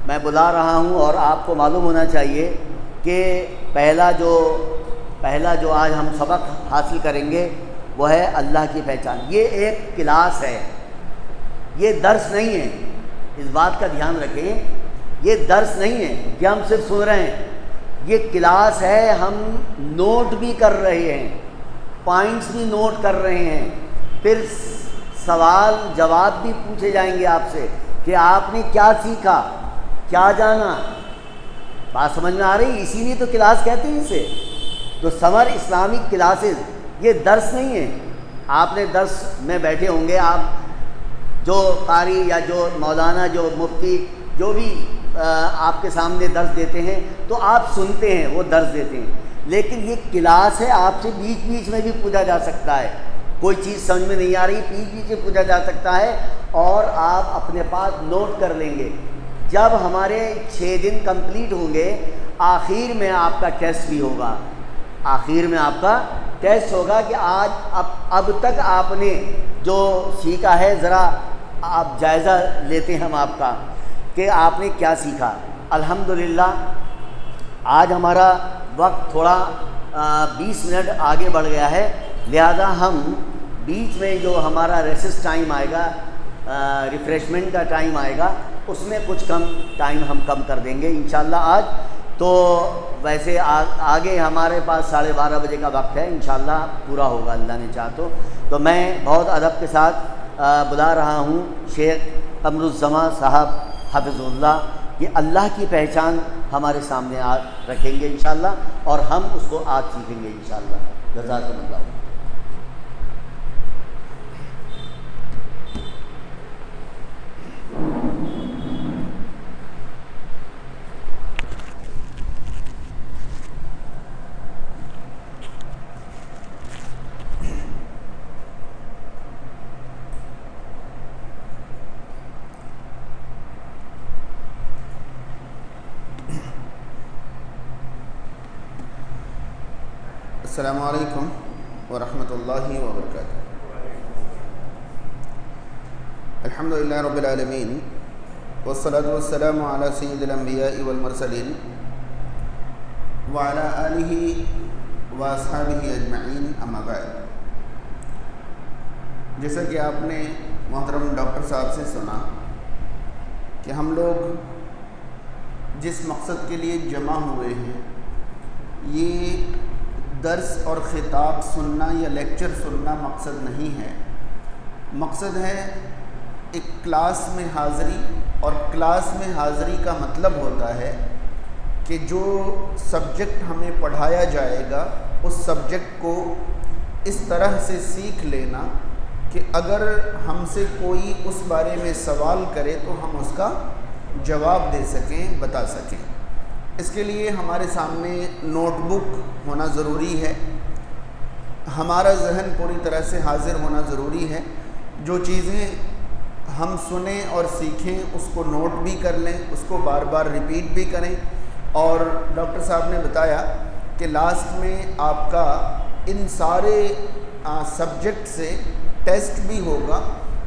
میں بلا رہا ہوں، اور آپ کو معلوم ہونا چاہیے کہ پہلا جو آج ہم سبق حاصل کریں گے وہ ہے اللہ کی پہچان۔ یہ ایک کلاس ہے، یہ درس نہیں ہے، اس بات کا دھیان رکھیں، یہ درس نہیں ہے کہ ہم صرف سن رہے ہیں، یہ کلاس ہے، ہم نوٹ بھی کر رہے ہیں، پوائنٹس بھی نوٹ کر رہے ہیں، پھر سوال جواب بھی پوچھے جائیں گے آپ سے کہ آپ نے کیا سیکھا، کیا جانا۔ بات سمجھ میں آ رہی؟ اسی لیے تو کلاس کہتے ہیں اسے۔ تو سمر اسلامک کلاسز یہ درس نہیں ہے۔ آپ نے درس میں بیٹھے ہوں گے، آپ جو قاری یا جو مولانا، جو مفتی، جو بھی آپ کے سامنے درس دیتے ہیں تو آپ سنتے ہیں، وہ درس دیتے ہیں، لیکن یہ کلاس ہے، آپ سے بیچ بیچ میں بھی پوچھا جا سکتا ہے، کوئی چیز سمجھ میں نہیں آ رہی بیچ بیچ میں پوچھا جا سکتا ہے، اور آپ اپنے پاس نوٹ کر لیں گے۔ جب ہمارے 6 دن کمپلیٹ ہوں گے، آخر میں آپ کا ٹیسٹ بھی ہوگا، آخر میں آپ کا ٹیسٹ ہوگا کہ آج اب تک آپ نے جو سیکھا ہے، ذرا آپ جائزہ لیتے ہیں ہم آپ کا کہ آپ نے کیا سیکھا۔ الحمدللہ آج ہمارا وقت تھوڑا 20 منٹ آگے بڑھ گیا ہے، لہذا ہم بیچ میں جو ہمارا ریسس ٹائم آئے گا، ریفریشمنٹ کا ٹائم آئے گا، اس میں کچھ کم ٹائم ہم کم کر دیں گے انشاءاللہ آج۔ تو ویسے آگے ہمارے پاس 12:30 بجے کا وقت ہے، انشاءاللہ پورا ہوگا اللہ نے چاہا تو میں بہت ادب کے ساتھ بلا رہا ہوں شیخ قمر الزمان صاحب حفظ اللہ، یہ اللہ کی پہچان ہمارے سامنے رکھیں گے انشاءاللہ، اور ہم اس کو آج سیکھیں گے انشاءاللہ۔ جزاکم اللہ۔ السلام علیکم ورحمۃ اللہ وبرکاتہ۔ الحمدللہ رب العالمین، والصلاة والسلام علی سید الانبیاء والمرسلین وعلی آلہ واصحابہ اجمعین، اما بعد۔ جیسا کہ آپ نے محترم ڈاکٹر صاحب سے سنا کہ ہم لوگ جس مقصد کے لیے جمع ہوئے ہیں، یہ درس اور خطاب سننا یا لیکچر سننا مقصد نہیں ہے، مقصد ہے ایک کلاس میں حاضری، اور کلاس میں حاضری کا مطلب ہوتا ہے کہ جو سبجیکٹ ہمیں پڑھایا جائے گا اس سبجیکٹ کو اس طرح سے سیکھ لینا کہ اگر ہم سے کوئی اس بارے میں سوال کرے تو ہم اس کا جواب دے سکیں، بتا سکیں۔ اس کے لیے ہمارے سامنے نوٹ بک ہونا ضروری ہے، ہمارا ذہن پوری طرح سے حاضر ہونا ضروری ہے، جو چیزیں ہم سنیں اور سیکھیں اس کو نوٹ بھی کر لیں، اس کو بار بار ریپیٹ بھی کریں۔ اور ڈاکٹر صاحب نے بتایا کہ لاسٹ میں آپ کا ان سارے سبجیکٹ سے ٹیسٹ بھی ہوگا،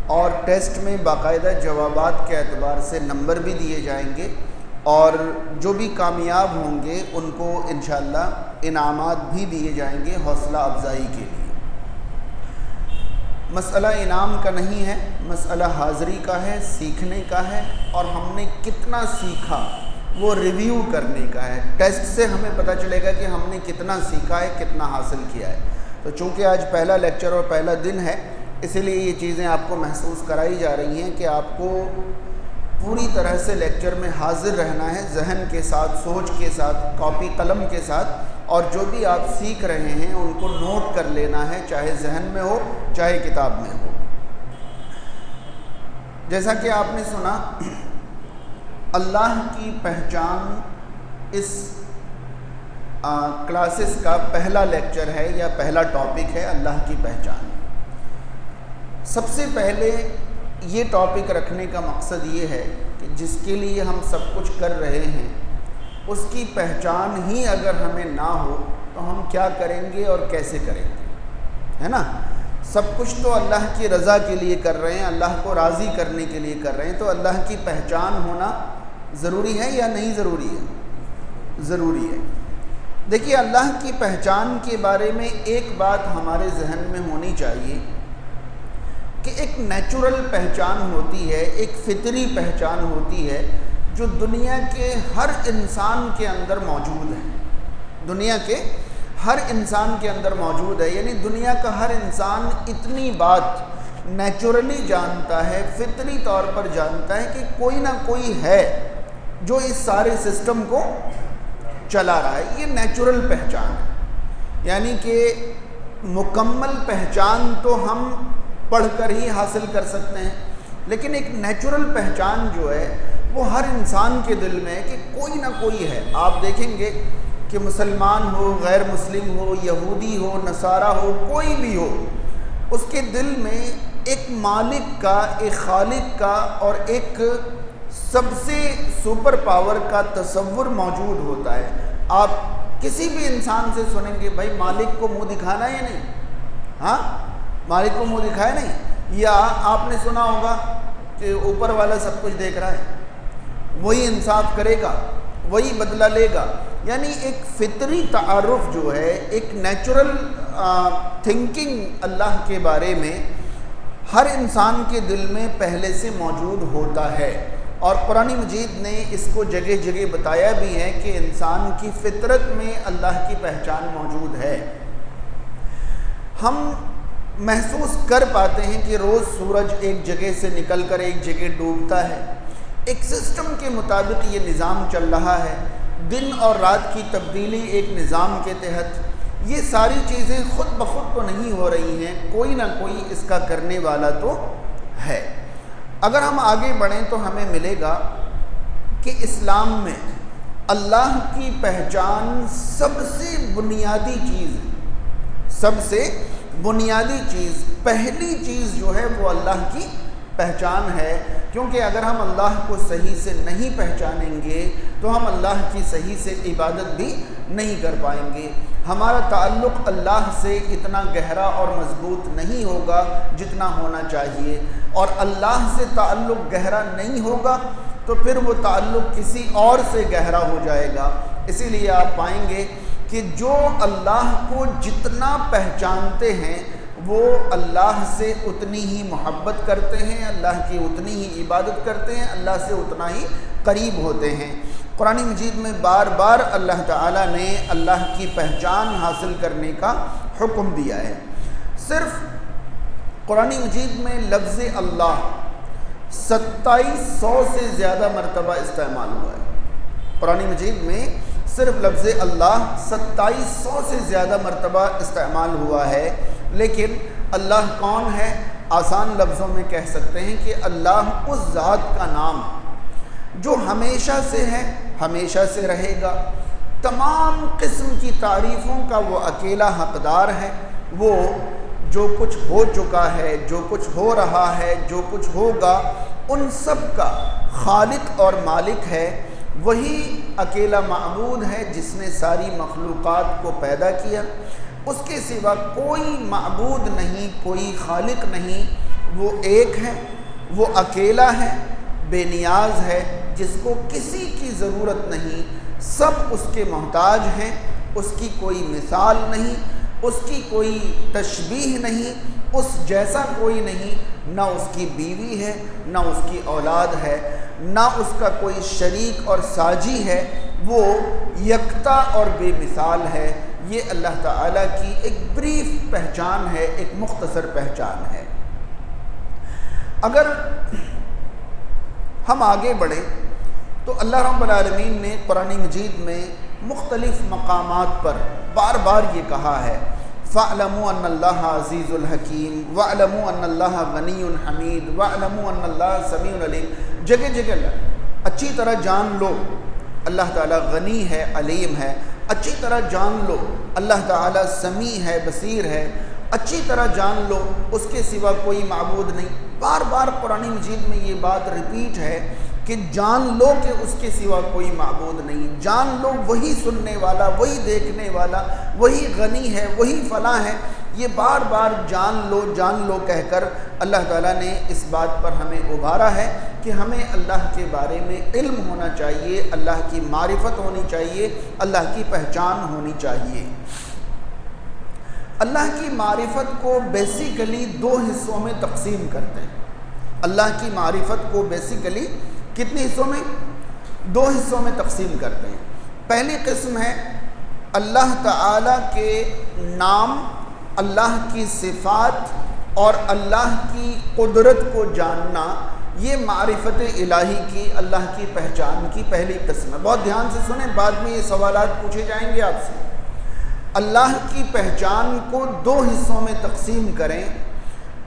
اور ٹیسٹ میں باقاعدہ جوابات کے اعتبار سے نمبر بھی دیے جائیں گے، اور جو بھی کامیاب ہوں گے ان کو انشاءاللہ انعامات بھی دیے جائیں گے حوصلہ افزائی کے لیے۔ مسئلہ انعام کا نہیں ہے، مسئلہ حاضری کا ہے، سیکھنے کا ہے، اور ہم نے کتنا سیکھا وہ ریویو کرنے کا ہے۔ ٹیسٹ سے ہمیں پتہ چلے گا کہ ہم نے کتنا سیکھا ہے، کتنا حاصل کیا ہے۔ تو چونکہ آج پہلا لیکچر اور پہلا دن ہے، اسی لیے یہ چیزیں آپ کو محسوس کرائی جا رہی ہیں کہ آپ کو پوری طرح سے لیکچر میں حاضر رہنا ہے، ذہن کے ساتھ، سوچ کے ساتھ، کاپی قلم کے ساتھ، اور جو بھی آپ سیکھ رہے ہیں ان کو نوٹ کر لینا ہے، چاہے ذہن میں ہو چاہے کتاب میں ہو۔ جیسا کہ آپ نے سنا، اللہ کی پہچان اس کلاسز کا پہلا لیکچر ہے یا پہلا ٹاپک ہے، اللہ کی پہچان۔ سب سے پہلے یہ ٹاپک رکھنے کا مقصد یہ ہے کہ جس کے لیے ہم سب کچھ کر رہے ہیں اس کی پہچان ہی اگر ہمیں نہ ہو تو ہم کیا کریں گے اور کیسے کریں گے، ہے نا؟ سب کچھ تو اللہ کی رضا کے لیے کر رہے ہیں، اللہ کو راضی کرنے کے لیے کر رہے ہیں، تو اللہ کی پہچان ہونا ضروری ہے یا نہیں ضروری ہے؟ ضروری ہے۔ دیکھیے اللہ کی پہچان کے بارے میں ایک بات ہمارے ذہن میں ہونی چاہیے کہ ایک نیچرل پہچان ہوتی ہے، ایک فطری پہچان ہوتی ہے جو دنیا کے ہر انسان کے اندر موجود ہے، دنیا کے ہر انسان کے اندر موجود ہے۔ یعنی دنیا کا ہر انسان اتنی بات نیچرلی جانتا ہے، فطری طور پر جانتا ہے کہ کوئی نہ کوئی ہے جو اس سارے سسٹم کو چلا رہا ہے۔ یہ نیچرل پہچان ہے، یعنی کہ مکمل پہچان تو ہم پڑھ کر ہی حاصل کر سکتے ہیں، لیکن ایک نیچرل پہچان جو ہے وہ ہر انسان کے دل میں ہے کہ کوئی نہ کوئی ہے۔ آپ دیکھیں گے کہ مسلمان ہو، غیر مسلم ہو، یہودی ہو، نصارہ ہو، کوئی بھی ہو، اس کے دل میں ایک مالک کا، ایک خالق کا اور ایک سب سے سپر پاور کا تصور موجود ہوتا ہے۔ آپ کسی بھی انسان سے سنیں گے بھائی مالک کو منہ دکھانا یا نہیں؟ ہاں، مالک کو منہ دکھائے نہیں؟ یا آپ نے سنا ہوگا کہ اوپر والا سب کچھ دیکھ رہا ہے، وہی انصاف کرے گا، وہی بدلہ لے گا۔ یعنی ایک فطری تعارف جو ہے، ایک نیچرل تھنکنگ اللہ کے بارے میں ہر انسان کے دل میں پہلے سے موجود ہوتا ہے، اور قرآن مجید نے اس کو جگہ جگہ بتایا بھی ہے کہ انسان کی فطرت میں اللہ کی پہچان موجود ہے۔ ہم محسوس کر پاتے ہیں کہ روز سورج ایک جگہ سے نکل کر ایک جگہ ڈوبتا ہے، ایک سسٹم کے مطابق یہ نظام چل رہا ہے، دن اور رات کی تبدیلی ایک نظام کے تحت۔ یہ ساری چیزیں خود بخود تو نہیں ہو رہی ہیں، کوئی نہ کوئی اس کا کرنے والا تو ہے۔ اگر ہم آگے بڑھیں تو ہمیں ملے گا کہ اسلام میں اللہ کی پہچان سب سے بنیادی چیز ہے، سب سے بنیادی چیز، پہلی چیز جو ہے وہ اللہ کی پہچان ہے، کیونکہ اگر ہم اللہ کو صحیح سے نہیں پہچانیں گے تو ہم اللہ کی صحیح سے عبادت بھی نہیں کر پائیں گے۔ ہمارا تعلق اللہ سے اتنا گہرا اور مضبوط نہیں ہوگا جتنا ہونا چاہیے، اور اللہ سے تعلق گہرا نہیں ہوگا تو پھر وہ تعلق کسی اور سے گہرا ہو جائے گا۔ اسی لیے آپ پائیں گے کہ جو اللہ کو جتنا پہچانتے ہیں وہ اللہ سے اتنی ہی محبت کرتے ہیں، اللہ کی اتنی ہی عبادت کرتے ہیں، اللہ سے اتنا ہی قریب ہوتے ہیں۔ قرآن مجید میں بار بار اللہ تعالیٰ نے اللہ کی پہچان حاصل کرنے کا حکم دیا ہے۔ صرف قرآن مجید میں لفظ اللہ 2700 سے زیادہ مرتبہ استعمال ہوا ہے۔ قرآن مجید میں صرف لفظ اللہ 2700 سے زیادہ مرتبہ استعمال ہوا ہے، لیکن اللہ کون ہے؟ آسان لفظوں میں کہہ سکتے ہیں کہ اللہ اس ذات کا نام ہے جو ہمیشہ سے ہے، ہمیشہ سے رہے گا، تمام قسم کی تعریفوں کا وہ اکیلا حقدار ہے۔ وہ جو کچھ ہو چکا ہے، جو کچھ ہو رہا ہے، جو کچھ ہوگا، ان سب کا خالق اور مالک ہے۔ وہی اکیلا معبود ہے جس نے ساری مخلوقات کو پیدا کیا، اس کے سوا کوئی معبود نہیں، کوئی خالق نہیں۔ وہ ایک ہے، وہ اکیلا ہے، بے نیاز ہے، جس کو کسی کی ضرورت نہیں، سب اس کے محتاج ہیں، اس کی کوئی مثال نہیں، اس کی کوئی تشبیہ نہیں، اس جیسا کوئی نہیں، نہ اس کی بیوی ہے، نہ اس کی اولاد ہے، نہ اس کا کوئی شریک اور ساجی ہے، وہ یکتا اور بے مثال ہے۔ یہ اللہ تعالیٰ کی ایک بریف پہچان ہے، ایک مختصر پہچان ہے۔ اگر ہم آگے بڑھیں تو اللہ رب العالمین نے قرآن مجید میں مختلف مقامات پر بار بار یہ کہا ہے، فَاعْلَمُوا أَنَّ اللَّهَ عَزِيزٌ الْحَكِيمٌ وَاعْلَمُوا أَنَّ اللَّهَ غَنِيٌّ حَمِيدٌ وَاعْلَمُوا أَنَّ اللَّهَ سَمِيعٌ عَلِيمٌ۔ جگہ جگہ اچھی طرح جان لو اللہ تعالیٰ غنی ہے، علیم ہے۔ اچھی طرح جان لو اللہ تعالیٰ سمیع ہے، بصیر ہے۔ اچھی طرح جان لو اس کے سوا کوئی معبود نہیں۔ بار بار قرآن مجید میں یہ بات ریپیٹ ہے کہ جان لو کہ اس کے سوا کوئی معبود نہیں، جان لو وہی سننے والا، وہی دیکھنے والا، وہی غنی ہے، وہی فلاں ہے، یہ بار بار جان لو کہہ کر اللہ تعالیٰ نے اس بات پر ہمیں ابھارا ہے کہ ہمیں اللہ کے بارے میں علم ہونا چاہیے، اللہ کی معرفت ہونی چاہیے، اللہ کی پہچان ہونی چاہیے۔ اللہ کی معرفت کو بیسیکلی دو حصوں میں تقسیم کرتے ہیں۔ اللہ کی معرفت کو بیسیکلی کتنے حصوں میں؟ دو حصوں میں تقسیم کرتے ہیں۔ پہلی قسم ہے اللہ تعالیٰ کے نام، اللہ کی صفات اور اللہ کی قدرت کو جاننا، یہ معرفت الہی کی، اللہ کی پہچان کی پہلی قسم ہے۔ بہت دھیان سے سنیں، بعد میں یہ سوالات پوچھے جائیں گے آپ سے۔ اللہ کی پہچان کو دو حصوں میں تقسیم کریں۔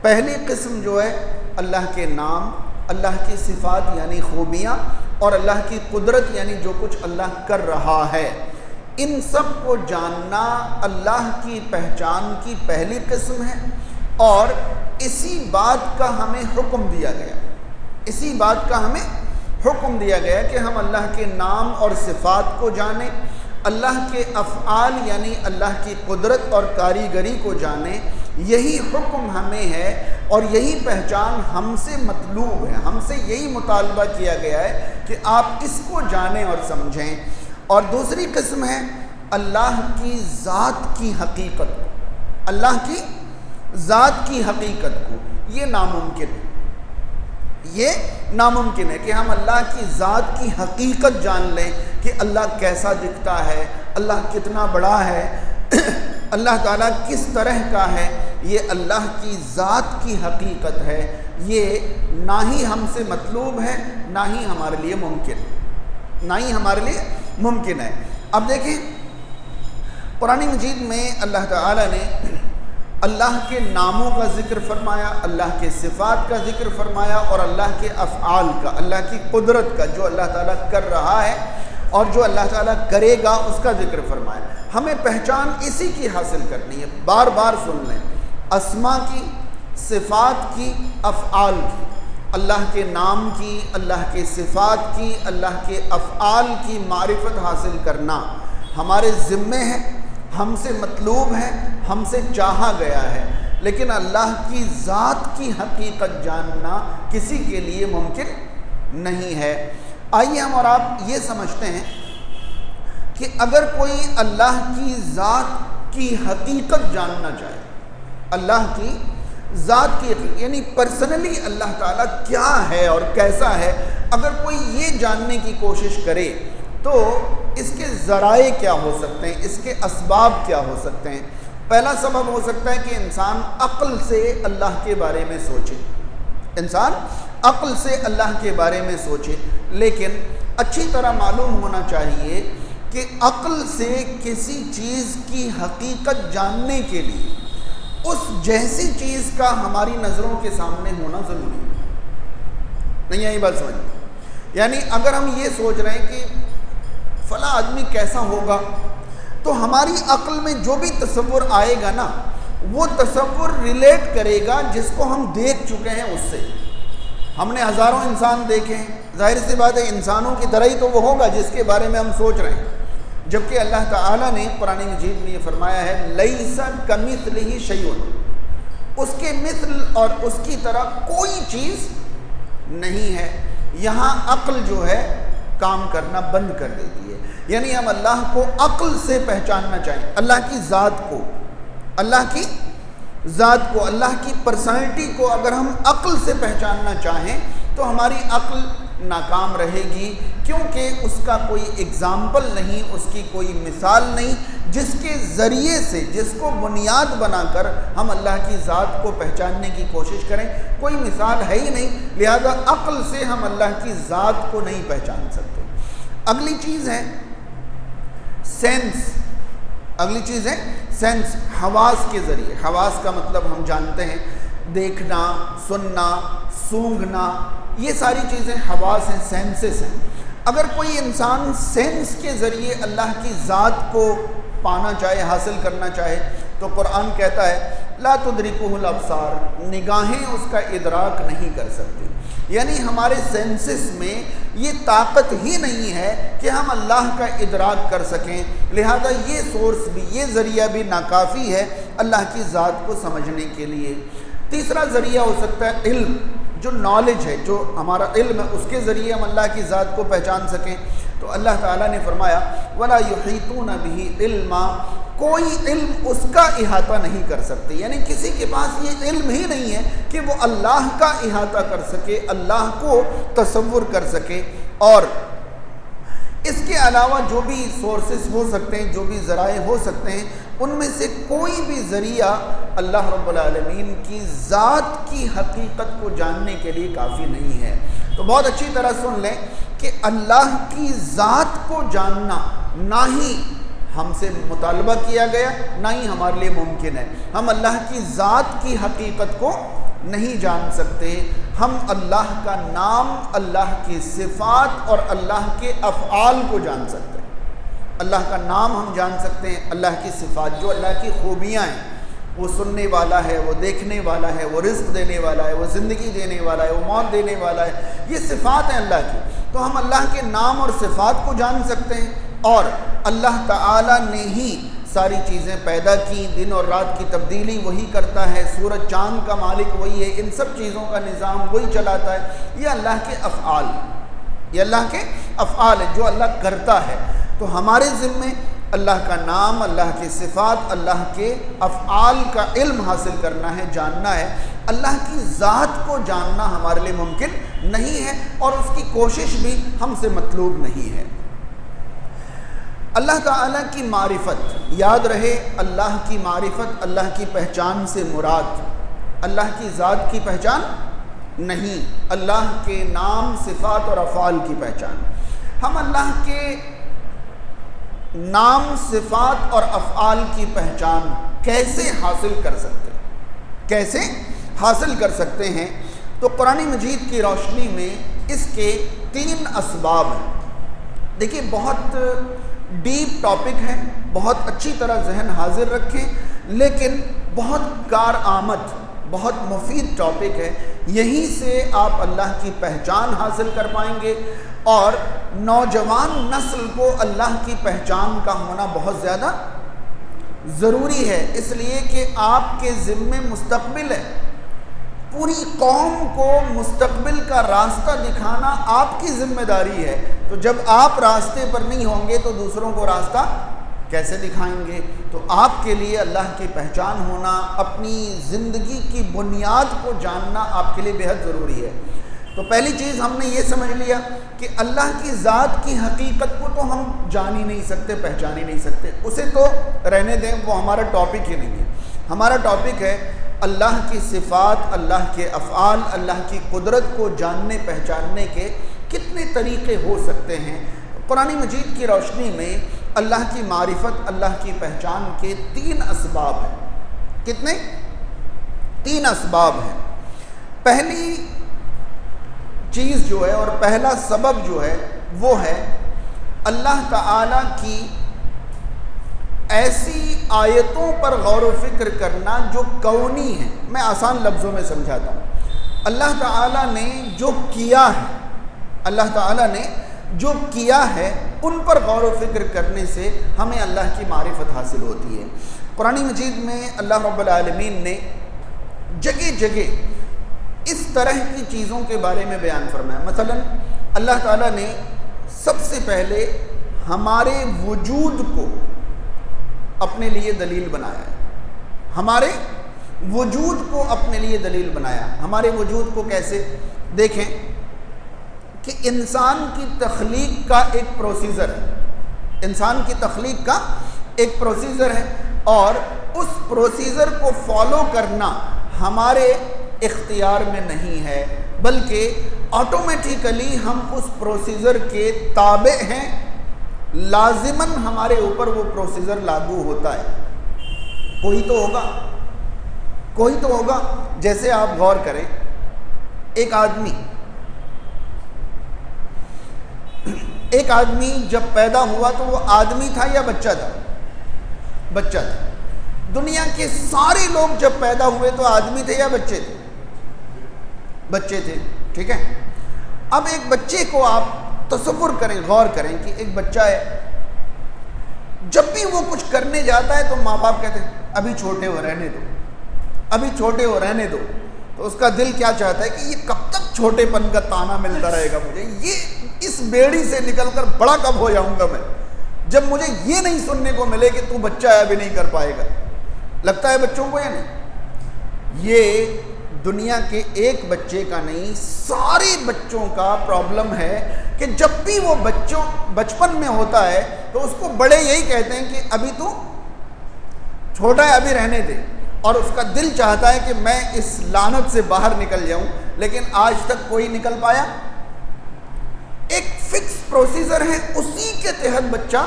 پہلی قسم جو ہے اللہ کے نام، اللہ کی صفات یعنی خوبیاں، اور اللہ کی قدرت یعنی جو کچھ اللہ کر رہا ہے، ان سب کو جاننا اللہ کی پہچان کی پہلی قسم ہے۔ اور اسی بات کا ہمیں حکم دیا گیا، اسی بات کا ہمیں حکم دیا گیا کہ ہم اللہ کے نام اور صفات کو جانیں، اللہ کے افعال یعنی اللہ کی قدرت اور کاریگری کو جانیں۔ یہی حکم ہمیں ہے اور یہی پہچان ہم سے مطلوب ہے، ہم سے یہی مطالبہ کیا گیا ہے کہ آپ اس کو جانیں اور سمجھیں۔ اور دوسری قسم ہے اللہ کی ذات کی حقیقت کو، اللہ کی ذات کی حقیقت کو۔ یہ ناممکن ہے، یہ ناممکن ہے کہ ہم اللہ کی ذات کی حقیقت جان لیں کہ اللہ کیسا دکھتا ہے، اللہ کتنا بڑا ہے، اللہ تعالیٰ کس طرح کا ہے۔ یہ اللہ کی ذات کی حقیقت ہے، یہ نہ ہی ہم سے مطلوب ہے، نہ ہی ہمارے لیے ممکن، نہ ہی ہمارے لیے ممکن ہے۔ اب دیکھیں قرآن مجید میں اللہ تعالیٰ نے اللہ کے ناموں کا ذکر فرمایا، اللہ کے صفات کا ذکر فرمایا، اور اللہ کے افعال کا، اللہ کی قدرت کا، جو اللہ تعالیٰ کر رہا ہے اور جو اللہ تعالیٰ کرے گا اس کا ذکر فرمایا۔ ہمیں پہچان اسی کی حاصل کرنی ہے۔ بار بار سن لیں، اسماء کی، صفات کی، افعال کی، اللہ کے نام کی، اللہ کے صفات کی، اللہ کے افعال کی معرفت حاصل کرنا ہمارے ذمے ہے، ہم سے مطلوب ہے، ہم سے چاہا گیا ہے۔ لیکن اللہ کی ذات کی حقیقت جاننا کسی کے لیے ممکن نہیں ہے۔ آئیے ہم اور آپ یہ سمجھتے ہیں کہ اگر کوئی اللہ کی ذات کی حقیقت جاننا چاہے، اللہ کی ذات کی یعنی پرسنلی اللہ تعالیٰ کیا ہے اور کیسا ہے، اگر کوئی یہ جاننے کی کوشش کرے تو اس کے ذرائع کیا ہو سکتے ہیں، اس کے اسباب کیا ہو سکتے ہیں۔ پہلا سبب ہو سکتا ہے کہ انسان عقل سے اللہ کے بارے میں سوچے، انسان عقل سے اللہ کے بارے میں سوچے۔ لیکن اچھی طرح معلوم ہونا چاہیے کہ عقل سے کسی چیز کی حقیقت جاننے کے لیے اس جیسی چیز کا ہماری نظروں کے سامنے ہونا ضروری ہے۔ نہیں آئی بات سمجھ؟ یعنی اگر ہم یہ سوچ رہے ہیں کہ فلاں آدمی کیسا ہوگا، تو ہماری عقل میں جو بھی تصور آئے گا نا، وہ تصور ریلیٹ کرے گا جس کو ہم دیکھ چکے ہیں اس سے۔ ہم نے ہزاروں انسان دیکھے ہیں، ظاہر سی بات ہے انسانوں کی طرح ہی تو وہ ہوگا جس کے بارے میں ہم سوچ رہے ہیں۔ جبکہ اللہ تعالیٰ نے قرآن مجید میں یہ فرمایا ہے لیس کمثلہ شیء، اس کے مثل اور اس کی طرح کوئی چیز نہیں ہے۔ یہاں عقل جو ہے کام کرنا بند کر دیتی ہے۔ یعنی ہم اللہ کو عقل سے پہچاننا چاہیں، اللہ کی ذات کو، اللہ کی ذات کو، اللہ کی پرسنالٹی کو اگر ہم عقل سے پہچاننا چاہیں تو ہماری عقل ناکام رہے گی، کیونکہ اس کا کوئی اگزامپل نہیں، اس کی کوئی مثال نہیں جس کے ذریعے سے، جس کو بنیاد بنا کر ہم اللہ کی ذات کو پہچاننے کی کوشش کریں۔ کوئی مثال ہے ہی نہیں، لہذا عقل سے ہم اللہ کی ذات کو نہیں پہچان سکتے۔ اگلی چیز ہے سینس، اگلی چیز ہے سینس، حواس کے ذریعے۔ حواس کا مطلب ہم جانتے ہیں دیکھنا، سننا، سونگھنا، یہ ساری چیزیں حواس ہیں، سینسز ہیں۔ اگر کوئی انسان سینس کے ذریعے اللہ کی ذات کو پانا چاہے، حاصل کرنا چاہے، تو قرآن کہتا ہے لا تدرکہ الابصار، نگاہیں اس کا ادراک نہیں کر سکتی، یعنی ہمارے سینسز میں یہ طاقت ہی نہیں ہے کہ ہم اللہ کا ادراک کر سکیں، لہذا یہ سورس بھی، یہ ذریعہ بھی ناکافی ہے اللہ کی ذات کو سمجھنے کے لیے۔ تیسرا ذریعہ ہو سکتا ہے علم، جو نالج ہے، جو ہمارا علم ہے، اس کے ذریعے ہم اللہ کی ذات کو پہچان سکیں۔ تو اللہ تعالیٰ نے فرمایا وَلَا يُحِيطُونَ بِهِ عِلْمًا، کوئی علم اس کا احاطہ نہیں کر سکتے، یعنی کسی کے پاس یہ علم ہی نہیں ہے کہ وہ اللہ کا احاطہ کر سکے، اللہ کو تصور کر سکے۔ اور اس کے علاوہ جو بھی سورسز ہو سکتے ہیں، جو بھی ذرائع ہو سکتے ہیں، ان میں سے کوئی بھی ذریعہ اللہ رب العالمین کی ذات کی حقیقت کو جاننے کے لیے کافی نہیں ہے۔ تو بہت اچھی طرح سن لیں کہ اللہ کی ذات کو جاننا نہ ہی ہم سے مطالبہ کیا گیا، نہ ہی ہمارے لیے ممکن ہے۔ ہم اللہ کی ذات کی حقیقت کو نہیں جان سکتے، ہم اللہ کا نام، اللہ کی صفات اور اللہ کے افعال کو جان سکتے ہیں۔ اللہ کا نام ہم جان سکتے ہیں، اللہ کی صفات جو اللہ کی خوبیاں ہیں، وہ سننے والا ہے، وہ دیکھنے والا ہے، وہ رزق دینے والا ہے، وہ زندگی دینے والا ہے، وہ موت دینے والا ہے، یہ صفات ہیں اللہ کی۔ تو ہم اللہ کے نام اور صفات کو جان سکتے ہیں، اور اللہ تعالیٰ نے ہی ساری چیزیں پیدا کی، دن اور رات کی تبدیلی وہی کرتا ہے، سورج چاند کا مالک وہی ہے، ان سب چیزوں کا نظام وہی چلاتا ہے۔ یہ اللہ کے افعال، یہ اللہ کے افعال ہے جو اللہ کرتا ہے۔ تو ہمارے ذمے اللہ کا نام، اللہ کی صفات، اللہ کے افعال کا علم حاصل کرنا ہے، جاننا ہے۔ اللہ کی ذات کو جاننا ہمارے لیے ممکن نہیں ہے، اور اس کی کوشش بھی ہم سے مطلوب نہیں ہے۔ اللہ تعالیٰ کی معرفت، یاد رہے اللہ کی معرفت، اللہ کی پہچان سے مراد اللہ کی ذات کی پہچان نہیں، اللہ کے نام، صفات اور افعال کی پہچان۔ ہم اللہ کے نام، صفات اور افعال کی پہچان کیسے حاصل کر سکتے ہیں؟ کیسے حاصل کر سکتے ہیں؟ تو قرآن مجید کی روشنی میں اس کے 3 اسباب ہیں۔ دیکھیے بہت ڈیپ ٹاپک ہے، بہت اچھی طرح ذہن حاضر رکھیں، لیکن بہت کارآمد، بہت مفید ٹاپک ہے۔ یہیں سے آپ اللہ کی پہچان حاصل کر پائیں گے، اور نوجوان نسل کو اللہ کی پہچان کا ہونا بہت زیادہ ضروری ہے، اس لیے کہ آپ کے ذمے مستقبل ہے۔ پوری قوم کو مستقبل کا راستہ دکھانا آپ کی ذمہ داری ہے۔ تو جب آپ راستے پر نہیں ہوں گے تو دوسروں کو راستہ کیسے دکھائیں گے؟ تو آپ کے لیے اللہ کی پہچان ہونا، اپنی زندگی کی بنیاد کو جاننا آپ کے لیے بہت ضروری ہے۔ تو پہلی چیز ہم نے یہ سمجھ لیا کہ اللہ کی ذات کی حقیقت کو تو ہم جان ہی نہیں سکتے، پہچان ہی نہیں سکتے، اسے تو رہنے دیں، وہ ہمارا ٹاپک ہی نہیں ہے۔ ہمارا ٹاپک ہے اللہ کی صفات، اللہ کے افعال، اللہ کی قدرت کو جاننے پہچاننے کے کتنے طریقے ہو سکتے ہیں۔ قرآن مجید کی روشنی میں اللہ کی معرفت، اللہ کی پہچان کے 3 اسباب ہیں۔ کتنے؟ 3 اسباب ہیں۔ پہلی چیز جو ہے اور پہلا سبب جو ہے وہ ہے اللہ تعالیٰ کی ایسی آیتوں پر غور و فکر کرنا جو کونی ہیں۔ میں آسان لفظوں میں سمجھاتا ہوں۔ اللہ تعالیٰ نے جو کیا ہے، اللہ تعالیٰ نے جو کیا ہے، ان پر غور و فکر کرنے سے ہمیں اللہ کی معرفت حاصل ہوتی ہے۔ قرآن مجید میں اللہ رب العالمین نے جگہ جگہ اس طرح کی چیزوں کے بارے میں بیان فرمایا۔ مثلا اللہ تعالیٰ نے سب سے پہلے ہمارے وجود کو اپنے لیے دلیل بنایا ہے۔ ہمارے وجود کو اپنے لیے دلیل بنایا۔ ہمارے وجود کو کیسے؟ دیکھیں کہ انسان کی تخلیق کا ایک پروسیجر ہے، انسان کی تخلیق کا ایک پروسیجر ہے، اور اس پروسیجر کو فالو کرنا ہمارے اختیار میں نہیں ہے، بلکہ آٹومیٹیکلی ہم اس پروسیجر کے تابع ہیں، لازماً ہمارے اوپر وہ پروسیجر لاگو ہوتا ہے۔ کوئی تو ہوگا، کوئی تو ہوگا۔ جیسے آپ غور کریں، ایک آدمی جب پیدا ہوا تو وہ آدمی تھا یا بچہ تھا؟ بچہ تھا۔ دنیا کے سارے لوگ جب پیدا ہوئے تو آدمی تھے یا بچے تھے؟ بچے تھے، ٹھیک ہے؟ اب ایک بچے کو آپ تصور کریں، غور کریں کہ ایک بچہ ہے، جب بھی وہ کچھ کرنے جاتا ہے تو ماں باپ کہتے ہیں ابھی چھوٹے ہو رہنے دو، ابھی چھوٹے ہو رہنے دو. تو اس کا دل کیا چاہتا ہے کہ یہ کب تک چھوٹے پن کا تانا ملتا رہے گا مجھے، یہ اس بیڑی سے نکل کر بڑا کب ہو جاؤں گا میں، جب مجھے یہ نہیں سننے کو ملے کہ تو بچہ ہے ابھی نہیں کر پائے گا. لگتا ہے بچوں کو یا نہیں؟ یہ دنیا کے ایک بچے کا نہیں، سارے بچوں کا پرابلم ہے کہ جب بھی وہ بچپن میں ہوتا ہے تو اس کو بڑے یہی کہتے ہیں کہ ابھی تو چھوٹا ہے ابھی رہنے دے، اور اس کا دل چاہتا ہے کہ میں اس لعنت سے باہر نکل جاؤں، لیکن آج تک کوئی نکل پایا؟ ایک فکس پروسیجر ہے، اسی کے تحت بچہ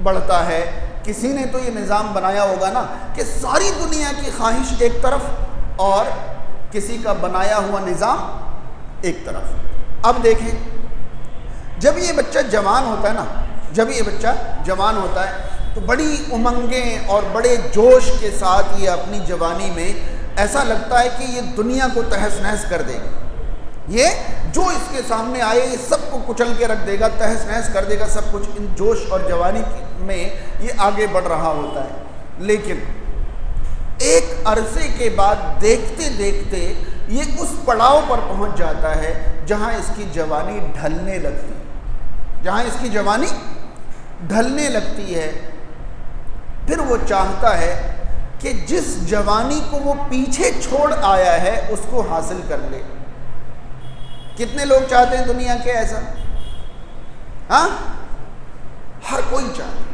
بڑھتا ہے. کسی نے تو یہ نظام بنایا ہوگا نا کہ ساری دنیا کی خواہش ایک طرف اور کسی کا بنایا ہوا نظام ایک طرف. اب دیکھیں جب یہ بچہ جوان ہوتا ہے نا، جب یہ بچہ جوان ہوتا ہے تو بڑی امنگیں اور بڑے جوش کے ساتھ یہ اپنی جوانی میں ایسا لگتا ہے کہ یہ دنیا کو تہس نہس کر دے گا، یہ جو اس کے سامنے آئے یہ سب کو کچل کے رکھ دے گا، تہس نہس کر دے گا سب کچھ. ان جوش اور جوانی میں یہ آگے بڑھ رہا ہوتا ہے، لیکن ایک عرصے کے بعد دیکھتے دیکھتے یہ اس پڑاؤ پر پہنچ جاتا ہے جہاں اس کی جوانی ڈھلنے لگتی ہے، جہاں اس کی جوانی ڈھلنے لگتی ہے. پھر وہ چاہتا ہے کہ جس جوانی کو وہ پیچھے چھوڑ آیا ہے اس کو حاصل کر لے. کتنے لوگ چاہتے ہیں دنیا کے ایسا؟ ہاں، ہر کوئی چاہتا ہے،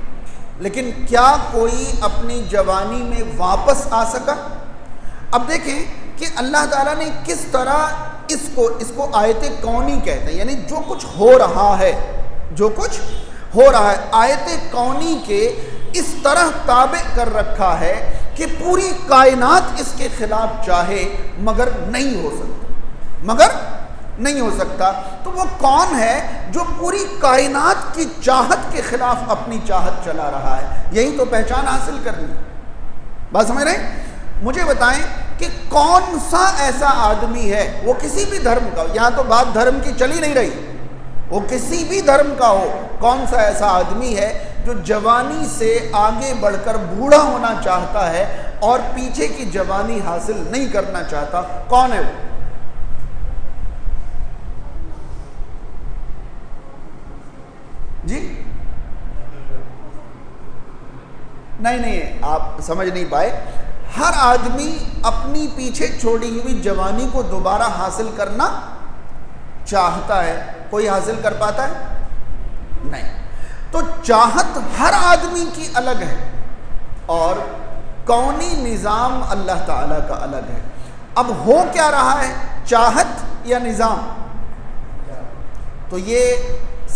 لیکن کیا کوئی اپنی جوانی میں واپس آ سکا؟ اب دیکھیں کہ اللہ تعالیٰ نے کس طرح اس کو آیت کونی کہتے ہیں، یعنی جو کچھ ہو رہا ہے، جو کچھ ہو رہا ہے آیت کونی کے اس طرح تابع کر رکھا ہے کہ پوری کائنات اس کے خلاف چاہے مگر نہیں ہو سکتا، مگر نہیں ہو سکتا. تو وہ کون ہے جو پوری کائنات کی چاہت کے خلاف اپنی چاہت چلا رہا ہے؟ یہی تو پہچان حاصل کرنی. بات سمجھ رہے ہیں؟ مجھے بتائیں کہ کون سا ایسا آدمی ہے، وہ کسی بھی دھرم کا ہو، یہاں تو بات دھرم کی چلی نہیں رہی، وہ کسی بھی دھرم کا ہو، کون سا ایسا آدمی ہے جو جوانی سے آگے بڑھ کر بوڑھا ہونا چاہتا ہے اور پیچھے کی جوانی حاصل نہیں کرنا چاہتا؟ کون ہے وہ؟ جی نہیں آپ سمجھ نہیں پائے. ہر آدمی اپنی پیچھے چھوڑی ہوئی جوانی کو دوبارہ حاصل کرنا چاہتا ہے. کوئی حاصل کر پاتا ہے؟ نہیں. تو چاہت ہر آدمی کی الگ ہے اور کونی نظام اللہ تعالیٰ کا الگ ہے. اب ہو کیا رہا ہے، چاہت یا نظام؟ تو یہ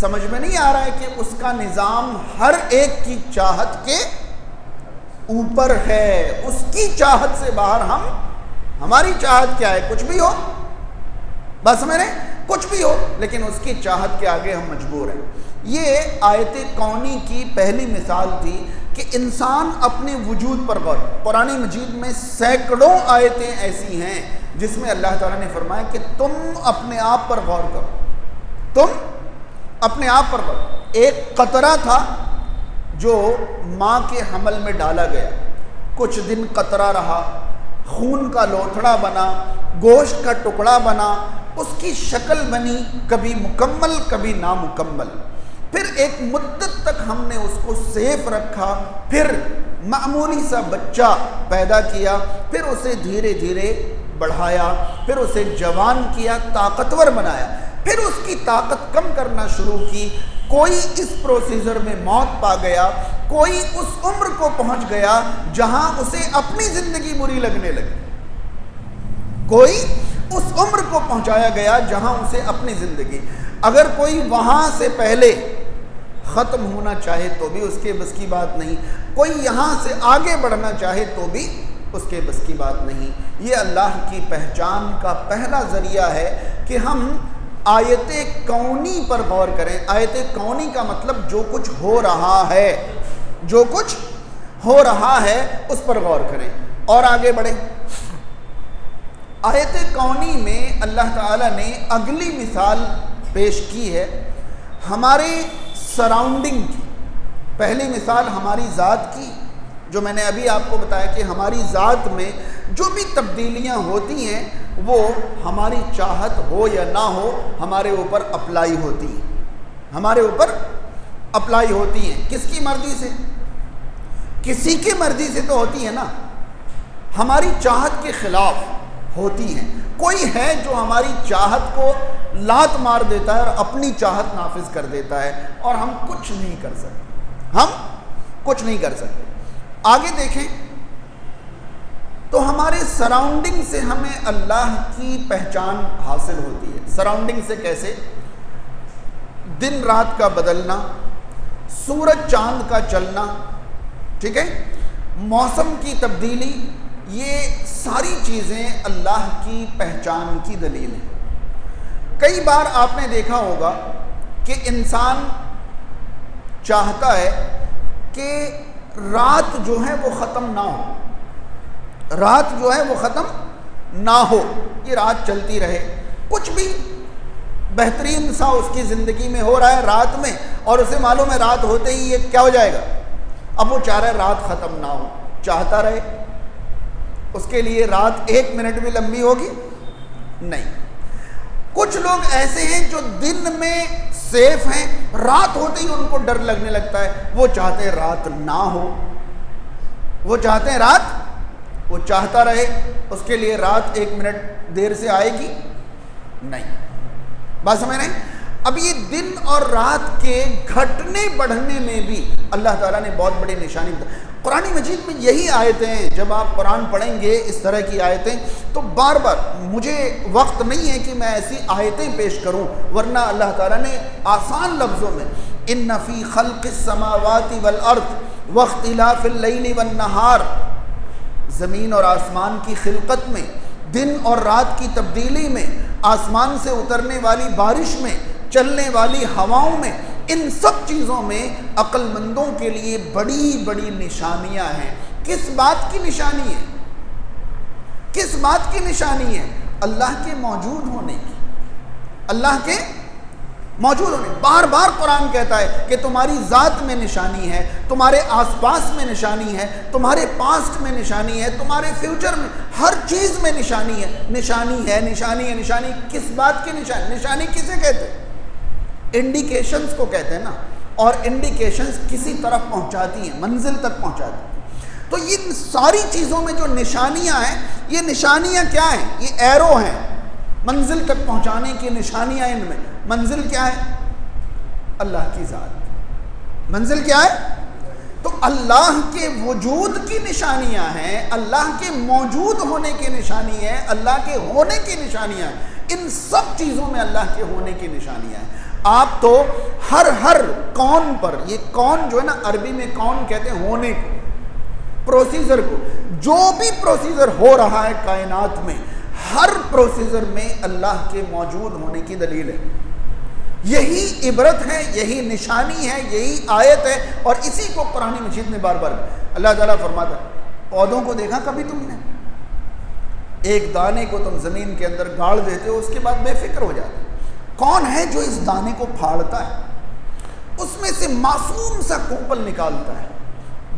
سمجھ میں نہیں آ رہا ہے کہ اس کا نظام ہر ایک کی چاہت کے اوپر ہے، اس کی چاہت سے باہر ہماری چاہت کیا ہے؟ کچھ بھی ہو، بس میں نے کچھ بھی ہو، لیکن اس کی چاہت کے آگے ہم مجبور ہیں. یہ آیت کونی کی پہلی مثال تھی کہ انسان اپنے وجود پر غور. قرآن مجید میں سینکڑوں آیتیں ایسی ہیں جس میں اللہ تعالیٰ نے فرمایا کہ تم اپنے آپ پر غور کرو، تم اپنے آپ پر غور. ایک قطرہ تھا جو ماں کے حمل میں ڈالا گیا، کچھ دن قطرہ رہا، خون کا لوتھڑا بنا، گوشت کا ٹکڑا بنا، اس کی شکل بنی کبھی مکمل کبھی نامکمل. پھر ایک مدت تک ہم نے اس کو سیف رکھا، پھر معمولی سا بچہ پیدا کیا، پھر اسے دھیرے دھیرے بڑھایا، پھر اسے جوان کیا، طاقتور بنایا، پھر اس کی طاقت کم کرنا شروع کی. کوئی اس پروسیجر میں موت پا گیا، کوئی اس عمر کو پہنچ گیا جہاں اسے اپنی زندگی بری لگنے لگی، کوئی اس عمر کو پہنچایا گیا جہاں اسے اپنی زندگی، اگر کوئی وہاں سے پہلے ختم ہونا چاہے تو بھی اس کے بس کی بات نہیں، کوئی یہاں سے آگے بڑھنا چاہے تو بھی اس کے بس کی بات نہیں. یہ اللہ کی پہچان کا پہلا ذریعہ ہے کہ ہم آیت کونی پر غور کریں. آیت کونی کا مطلب جو کچھ ہو رہا ہے، جو کچھ ہو رہا ہے اس پر غور کریں اور آگے بڑھیں۔ آیت کونی میں اللہ تعالیٰ نے اگلی مثال پیش کی ہے ہمارے سراؤنڈنگ کی۔ پہلی مثال ہماری ذات کی، جو میں نے ابھی آپ کو بتایا کہ ہماری ذات میں جو بھی تبدیلیاں ہوتی ہیں وہ ہماری چاہت ہو یا نہ ہو ہمارے اوپر اپلائی ہوتی ہیں، ہمارے اوپر اپلائی ہوتی ہیں۔ کس کی مرضی سے؟ کسی کی مرضی سے تو ہوتی ہے نا، ہماری چاہت کے خلاف ہوتی ہیں۔ کوئی ہے جو ہماری چاہت کو لات مار دیتا ہے اور اپنی چاہت نافذ کر دیتا ہے اور ہم کچھ نہیں کر سکتے، ہم کچھ نہیں کر سکتے۔ آگے دیکھیں تو ہمارے سراؤنڈنگ سے ہمیں اللہ کی پہچان حاصل ہوتی ہے۔ سراؤنڈنگ سے کیسے؟ دن رات کا بدلنا، سورج چاند کا چلنا، ٹھیک ہے، موسم کی تبدیلی، یہ ساری چیزیں اللہ کی پہچان کی دلیل ہیں۔ کئی بار آپ نے دیکھا ہوگا کہ انسان چاہتا ہے کہ رات جو ہے وہ ختم نہ ہو، رات جو ہے وہ ختم نہ ہو، یہ رات چلتی رہے، کچھ بھی بہترین سا اس کی زندگی میں ہو رہا ہے رات میں، اور اسے معلوم ہے رات ہوتے ہی یہ کیا ہو جائے گا، اب وہ چاہ رہا ہے رات ختم نہ ہو، چاہتا رہے۔ اس کے لیے رات ایک منٹ بھی لمبی ہوگی نہیں۔ کچھ لوگ ایسے ہیں جو دن میں سیف ہیں، رات ہوتے ہی ان کو ڈر لگنے لگتا ہے، وہ چاہتے ہیں رات نہ ہو، وہ چاہتے ہیں رات، وہ چاہتا رہے، اس کے لیے رات ایک منٹ دیر سے آئے گی نہیں۔ بات سمجھ رہے ہیں؟ اب یہ دن اور رات کے گھٹنے بڑھنے میں بھی اللہ تعالیٰ نے بہت بڑی نشانی بتائی۔ قرآن مجید میں یہی آیتیں ہیں، جب آپ قرآن پڑھیں گے اس طرح کی آیتیں تو بار بار، مجھے وقت نہیں ہے کہ میں ایسی آیتیں پیش کروں، ورنہ اللہ تعالیٰ نے آسان لفظوں میں ان فی خلق السماوات والارض واختلاف اللیل والنہار، زمین اور آسمان کی خلقت میں، دن اور رات کی تبدیلی میں، آسمان سے اترنے والی بارش میں، چلنے والی ہواؤں میں، ان سب چیزوں میں عقل مندوں کے لیے بڑی بڑی نشانیاں ہیں۔ کس بات کی نشانی ہے؟ کس بات کی نشانی ہے؟ اللہ کے موجود ہونے کی، اللہ کے موجود ہونے۔ بار بار قرآن کہتا ہے کہ تمہاری ذات میں نشانی ہے، تمہارے آس پاس میں نشانی ہے، تمہارے پاسٹ میں نشانی ہے، تمہارے فیوچر میں، ہر چیز میں نشانی ہے، نشانی ہے، نشانی ہے، نشانی۔ کس بات کی نشانی؟ نشانی کسے کہتے ہیں؟ انڈیکیشنز کو کہتے ہیں نا، اور انڈیکیشنز کسی طرف پہنچاتی ہیں، منزل تک پہنچاتی ہیں۔ تو یہ ساری چیزوں میں جو نشانیاں ہیں، یہ نشانیاں کیا ہیں؟ یہ ایرو ہیں، منزل تک پہنچانے کی نشانیاں۔ ان میں منزل کیا ہے؟ اللہ کی ذات۔ منزل کیا ہے؟ تو اللہ کے وجود کی نشانیاں ہیں، اللہ کے موجود ہونے کی نشانی ہے، اللہ کے ہونے کی نشانیاں ہیں۔ ان سب چیزوں میں اللہ کے ہونے کی نشانیاں ہیں۔ آپ تو ہر کون پر، یہ کون جو ہے نا، عربی میں کون کہتے ہیں ہونے کو، پروسیجر کو، جو بھی پروسیجر ہو رہا ہے کائنات میں، ہر پروسیجر میں اللہ کے موجود ہونے کی دلیل ہے۔ یہی عبرت ہے، یہی نشانی ہے، یہی آیت ہے، اور اسی کو قرآن مجید میں بار بار اللہ تعالیٰ فرماتا ہے۔ پودوں کو دیکھا کبھی تم نے؟ ایک دانے کو تم زمین کے اندر گاڑ دیتے ہو، اس کے بعد بے فکر ہو جاتے۔ کون ہے جو اس دانے کو پھاڑتا ہے؟ اس میں سے معصوم سا کوپل نکالتا ہے،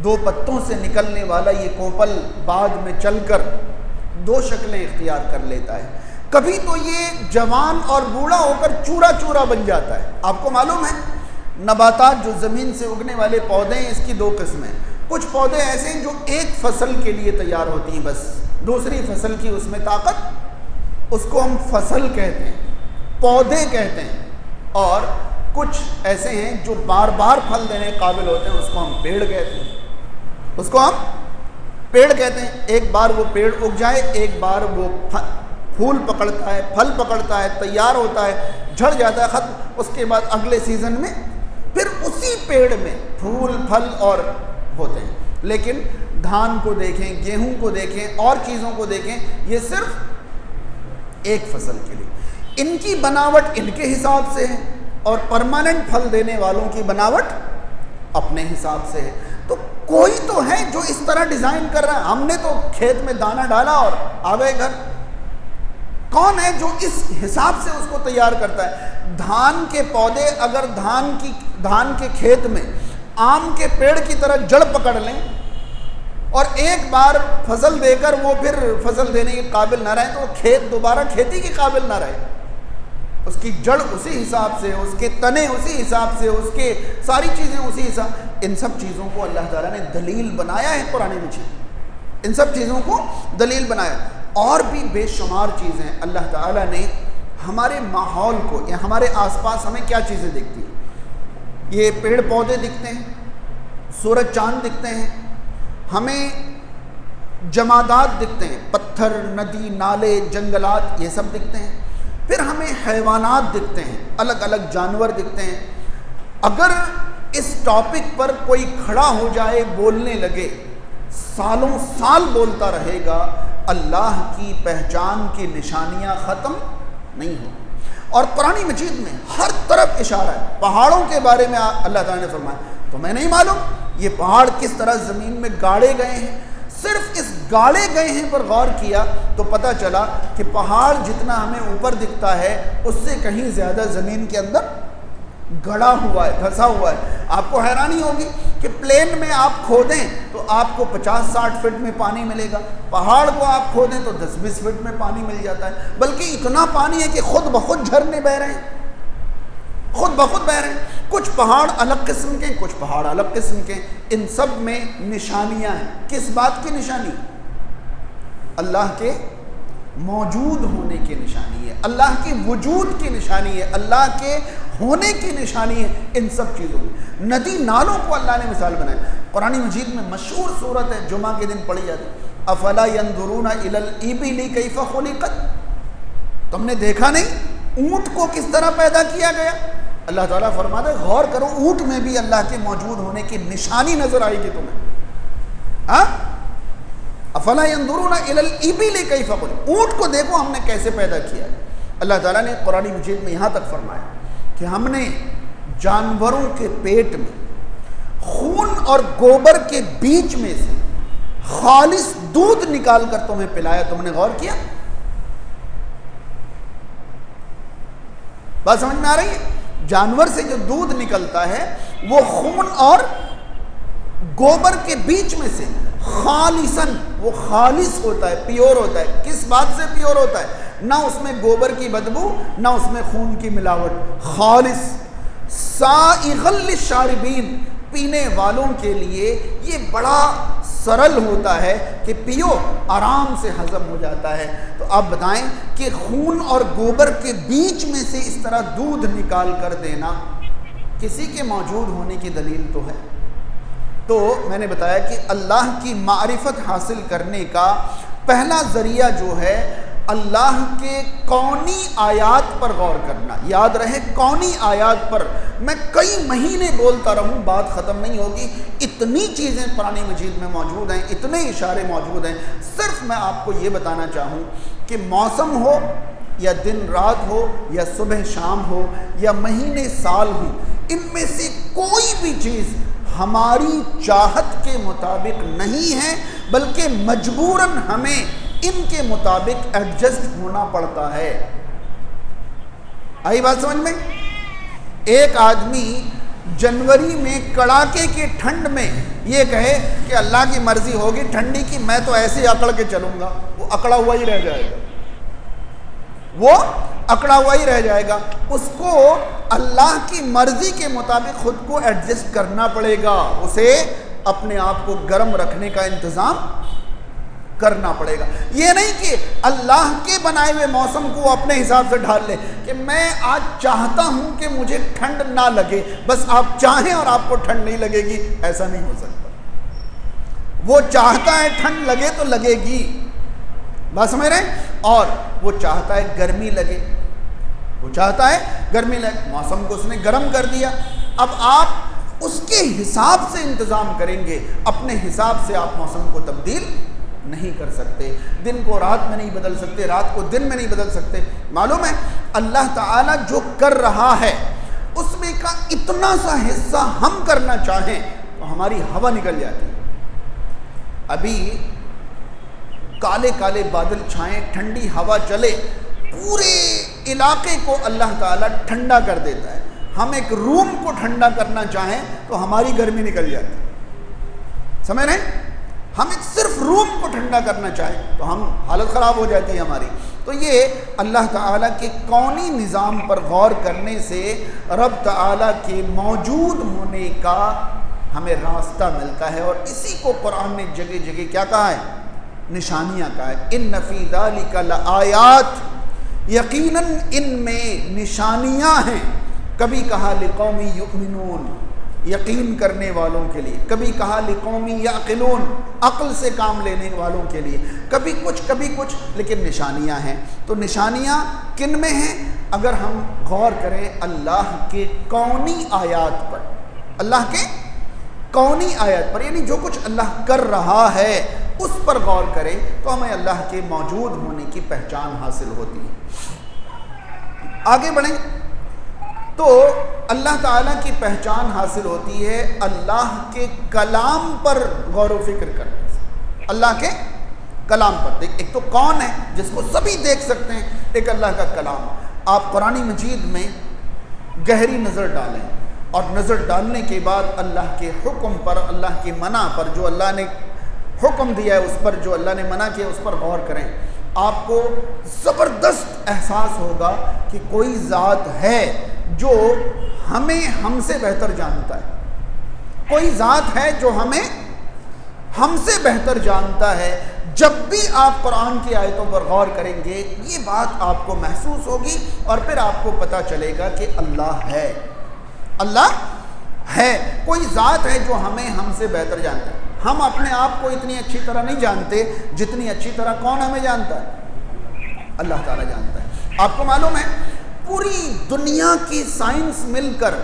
دو پتوں سے نکلنے والا یہ کوپل بعد میں چل کر دو شکلیں اختیار کر لیتا ہے۔ کبھی تو یہ جوان اور بوڑھا ہو کر چورا چورا بن جاتا ہے۔ آپ کو معلوم ہے نباتات جو زمین سے اگنے والے پودے ہیں، اس کی دو قسمیں۔ کچھ پودے ایسے ہیں جو ایک فصل کے لیے تیار ہوتی ہیں، بس دوسری فصل کی اس میں طاقت، اس کو ہم فصل کہتے ہیں، پودے کہتے ہیں۔ اور کچھ ایسے ہیں جو بار بار پھل دینے قابل ہوتے ہیں، اس کو ہم پیڑ کہتے ہیں، اس کو ہم پیڑ کہتے ہیں۔ ایک بار وہ پیڑ اگ جائے، ایک بار وہ پھول پکڑتا ہے، پھل پکڑتا ہے، تیار ہوتا ہے، جھڑ جاتا ہے، ختم۔ اس کے بعد اگلے سیزن میں پھر اسی پیڑ میں پھول پھل اور ہوتے ہیں۔ لیکن دھان کو دیکھیں، گیہوں کو دیکھیں، اور چیزوں کو دیکھیں، یہ صرف ایک فصل کے لیے۔ ان کی بناوٹ ان کے حساب سے ہے، اور پرماننٹ پھل دینے والوں کی بناوٹ اپنے حساب سے ہے۔ تو کوئی تو ہے جو اس طرح ڈیزائن کر رہا ہے. ہم نے تو کھیت میں دانہ ڈالا اور آ گئے گھر. کون ہے جو اس حساب سے اس کو تیار کرتا ہے؟ دھان کے پودے اگر دھان کے کھیت میں آم کے پیڑ کی طرح جڑ پکڑ لیں اور ایک بار فصل دے کر وہ پھر فصل دینے کے قابل نہ رہے تو وہ کھیت دوبارہ کھیتی کے قابل نہ رہے. اس کی جڑ اسی حساب سے، اس کے تنے اسی حساب سے، اس کے ساری چیزیں اسی حساب. ان سب چیزوں کو اللہ تعالیٰ نے دلیل بنایا ہے قرآن مجید. ان سب چیزوں کو دلیل بنایا. اور بھی بے شمار چیزیں اللہ تعالیٰ نے ہمارے ماحول کو یا ہمارے آس پاس ہمیں کیا چیزیں دکھتی ہیں. یہ پیڑ پودے دکھتے ہیں، سورج چاند دکھتے ہیں، ہمیں جمادات دکھتے ہیں، پتھر، ندی، نالے، جنگلات، یہ سب دکھتے ہیں. پھر ہمیں حیوانات دکھتے ہیں، الگ الگ جانور دکھتے ہیں. اگر اس ٹاپک پر کوئی کھڑا ہو جائے، بولنے لگے، سالوں سال بولتا رہے گا، اللہ کی پہچان کی نشانیاں ختم نہیں ہوں. اور قرآن مجید میں ہر طرف اشارہ ہے. پہاڑوں کے بارے میں اللہ تعالیٰ نے فرمایا تمہیں نہیں معلوم یہ پہاڑ کس طرح زمین میں گاڑے گئے ہیں. صرف اس گاڑے گئے ہیں پر غور کیا تو پتہ چلا کہ پہاڑ جتنا ہمیں اوپر دکھتا ہے اس سے کہیں زیادہ زمین کے اندر گڑا ہوا ہے، دھسا ہوا ہے. آپ کو حیرانی ہوگی کہ پلین میں آپ کھودیں تو آپ کو 50-60 فٹ میں پانی ملے گا، پہاڑ کو آپ کھودیں تو 10-20 فٹ میں پانی مل جاتا ہے. بلکہ اتنا پانی ہے کہ خود بخود جھرنے بہ رہے ہیں، خود بخود بہ رہے ہیں. کچھ پہاڑ الگ قسم کے، کچھ پہاڑ الگ قسم کے. ان سب میں نشانیاں ہیں. کس بات کی نشانی؟ اللہ کے موجود ہونے کی نشانی ہے، اللہ کے وجود کی نشانی ہے، اللہ کے ہونے کی نشانی ہے. ان سب چیزوں میں ندی نالوں کو اللہ نے مثال بنایا. قرآن مجید میں مشہور صورت ہے، جمعہ کے دن پڑھی جاتی ہے، افلا ينظرون الى الابل کیف خلقت. تم نے دیکھا نہیں اونٹ کو کس طرح پیدا کیا گیا؟ اللہ تعالیٰ فرماتا ہے غور کرو، اونٹ میں بھی اللہ کے موجود ہونے کی نشانی نظر آئے گی تمہیں. ہاں، افلا ينظرون الى الابل کیف خلقت. اونٹ کو دیکھو ہم نے کیسے پیدا کیا ہے. اللہ تعالیٰ نے قرآن مجید میں یہاں تک فرمایا کہ ہم نے جانوروں کے پیٹ میں خون اور گوبر کے بیچ میں سے خالص دودھ نکال کر تمہیں پلایا. تم نے غور کیا؟ بات سمجھ میں آ رہی ہے؟ جانور سے جو دودھ نکلتا ہے وہ خون اور گوبر کے بیچ میں سے خالصاً، وہ خالص ہوتا ہے، پیور ہوتا ہے. کس بات سے پیور ہوتا ہے؟ نہ اس میں گوبر کی بدبو، نہ اس میں خون کی ملاوٹ. خالص سائغ للشاربین، پینے والوں کے لیے یہ بڑا سرل ہوتا ہے کہ پیو، آرام سے ہضم ہو جاتا ہے. تو آپ بتائیں کہ خون اور گوبر کے بیچ میں سے اس طرح دودھ نکال کر دینا کسی کے موجود ہونے کی دلیل تو ہے. تو میں نے بتایا کہ اللہ کی معرفت حاصل کرنے کا پہلا ذریعہ جو ہے اللہ کے کونی آیات پر غور کرنا. یاد رہے کونی آیات پر میں کئی مہینے بولتا رہوں بات ختم نہیں ہوگی. اتنی چیزیں قرآن مجید میں موجود ہیں، اتنے اشارے موجود ہیں. صرف میں آپ کو یہ بتانا چاہوں کہ موسم ہو یا دن رات ہو یا صبح شام ہو یا مہینے سال ہو، ان میں سے کوئی بھی چیز ہماری چاہت کے مطابق نہیں ہے، بلکہ مجبوراً ہمیں ان کے مطابق ایڈجسٹ ہونا پڑتا ہے. آئی بات سمجھ میں؟ ایک آدمی جنوری میں کڑاکے کی ٹھنڈ میں یہ کہے کہ اللہ کی مرضی ہوگی ٹھنڈی کی، میں تو ایسے اکڑ کے چلوں گا، وہ اکڑا ہوا ہی رہ جائے گا، وہ اکڑا ہوا ہی رہ جائے گا. اس کو اللہ کی مرضی کے مطابق خود کو ایڈجسٹ کرنا پڑے گا. اسے اپنے آپ کو گرم رکھنے کا انتظام کرنا پڑے گا. یہ نہیں کہ اللہ کے بنائے ہوئے موسم کو اپنے حساب سے ڈھال لے کہ میں آج چاہتا ہوں کہ مجھے ٹھنڈ نہ لگے، بس آپ چاہیں اور آپ کو ٹھنڈ نہیں لگے گی. ایسا نہیں ہو سکتا. وہ چاہتا ہے ٹھنڈ لگے تو لگے گی، بات سمجھ رہے ہیں؟ اور وہ چاہتا ہے گرمی لگے، وہ چاہتا ہے گرمی لگے. موسم کو اس نے گرم کر دیا. اب آپ اس کے حساب سے انتظام کریں گے، اپنے حساب سے آپ موسم کو تبدیل نہیں کر سکتے. دن کو رات میں نہیں بدل سکتے، رات کو دن میں نہیں بدل سکتے. معلوم ہے اللہ تعالیٰ جو کر رہا ہے اس میں کا اتنا سا حصہ ہم کرنا چاہیں تو ہماری ہوا نکل جاتی ہے. ابھی کالے کالے بادل چھائیں، ٹھنڈی ہوا چلے، پورے علاقے کو اللہ تعالیٰ ٹھنڈا کر دیتا ہے. ہم ایک روم کو ٹھنڈا کرنا چاہیں تو ہماری گرمی نکل جاتی ہے. سمجھ رہے ہیں؟ ہم ایک صرف روم کو ٹھنڈا کرنا چاہیں تو ہم حالت خراب ہو جاتی ہے ہماری. تو یہ اللہ تعالیٰ کے کونی نظام پر غور کرنے سے رب تعالیٰ کے موجود ہونے کا ہمیں راستہ ملتا ہے. اور اسی کو قرآن نے جگہ جگہ کیا کہا ہے؟ نشانیاں کہا ہے. ان فی ذالک لآیات، یقیناً ان میں نشانیاں ہیں. کبھی کہا لقوم یؤمنون، یقین کرنے والوں کے لیے، کبھی کہا لقوم یعقلون، عقل سے کام لینے والوں کے لیے، کبھی کچھ، لیکن نشانیاں ہیں. تو نشانیاں کن میں ہیں؟ اگر ہم غور کریں اللہ کے کونی آیات پر، اللہ کے کونی آیات پر، یعنی جو کچھ اللہ کر رہا ہے اس پر غور کریں تو ہمیں اللہ کے موجود ہونے کی پہچان حاصل ہوتی ہے. آگے بڑھیں تو اللہ تعالیٰ کی پہچان حاصل ہوتی ہے اللہ کے کلام پر غور و فکر کرنے سے. اللہ کے کلام پر، ایک تو کون ہے جس کو سبھی دیکھ سکتے ہیں، ایک اللہ کا کلام. آپ قرآن مجید میں گہری نظر ڈالیں اور نظر ڈالنے کے بعد اللہ کے حکم پر، اللہ کی منع پر، جو اللہ نے حکم دیا ہے اس پر، جو اللہ نے منع کیا اس پر غور کریں. آپ کو زبردست احساس ہوگا کہ کوئی ذات ہے جو ہمیں ہم سے بہتر جانتا ہے. کوئی ذات ہے جو ہمیں ہم سے بہتر جانتا ہے. جب بھی آپ قرآن کی آیتوں پر غور کریں گے یہ بات آپ کو محسوس ہوگی اور پھر آپ کو پتہ چلے گا کہ اللہ ہے. اللہ ہے، کوئی ذات ہے جو ہمیں ہم سے بہتر جانتا ہے. ہم اپنے آپ کو اتنی اچھی طرح نہیں جانتے جتنی اچھی طرح کون ہمیں جانتا ہے؟ اللہ تعالیٰ جانتا ہے. آپ کو معلوم ہے پوری دنیا کی سائنس مل کر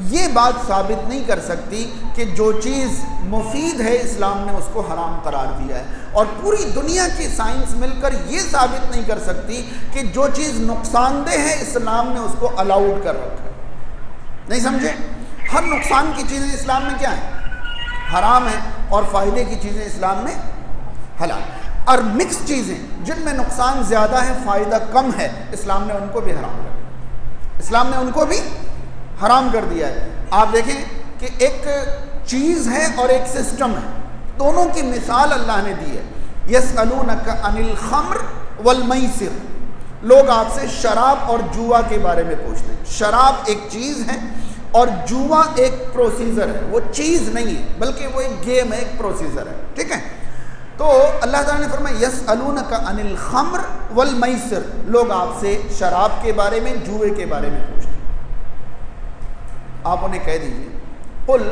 یہ بات ثابت نہیں کر سکتی کہ جو چیز مفید ہے اسلام نے اس کو حرام قرار دیا ہے، اور پوری دنیا کی سائنس مل کر یہ ثابت نہیں کر سکتی کہ جو چیز نقصان دہ ہے اسلام نے اس کو الاؤڈ کر رکھا ہے. نہیں سمجھے؟ ہر نقصان کی چیزیں اسلام میں کیا ہیں؟ حرام ہیں، اور فائدے کی چیزیں اسلام میں حلال. اور مکس چیزیں جن میں نقصان زیادہ ہے فائدہ کم ہے اسلام نے ان کو بھی حرام کر دیا. اسلام نے ان کو بھی حرام کر دیا ہے. آپ دیکھیں کہ ایک چیز ہے اور ایک سسٹم ہے، دونوں کی مثال اللہ نے دی ہے. یسألونک عن الخمر والمیسر، لوگ آپ سے شراب اور جوا کے بارے میں پوچھتے ہیں. شراب ایک چیز ہے اور جوا ایک پروسیجر ہے. وہ چیز نہیں ہے بلکہ وہ ایک گیم ہے، ایک پروسیجر ہے. ٹھیک ہے؟ تو اللہ تعالیٰ نے فرمایا یسألونک عن الخمر والمیسر، لوگ آپ سے شراب کے بارے میں، جوئے کے بارے میں پوچھتے ہیں. آپ انہیں کہہ دیجئے قل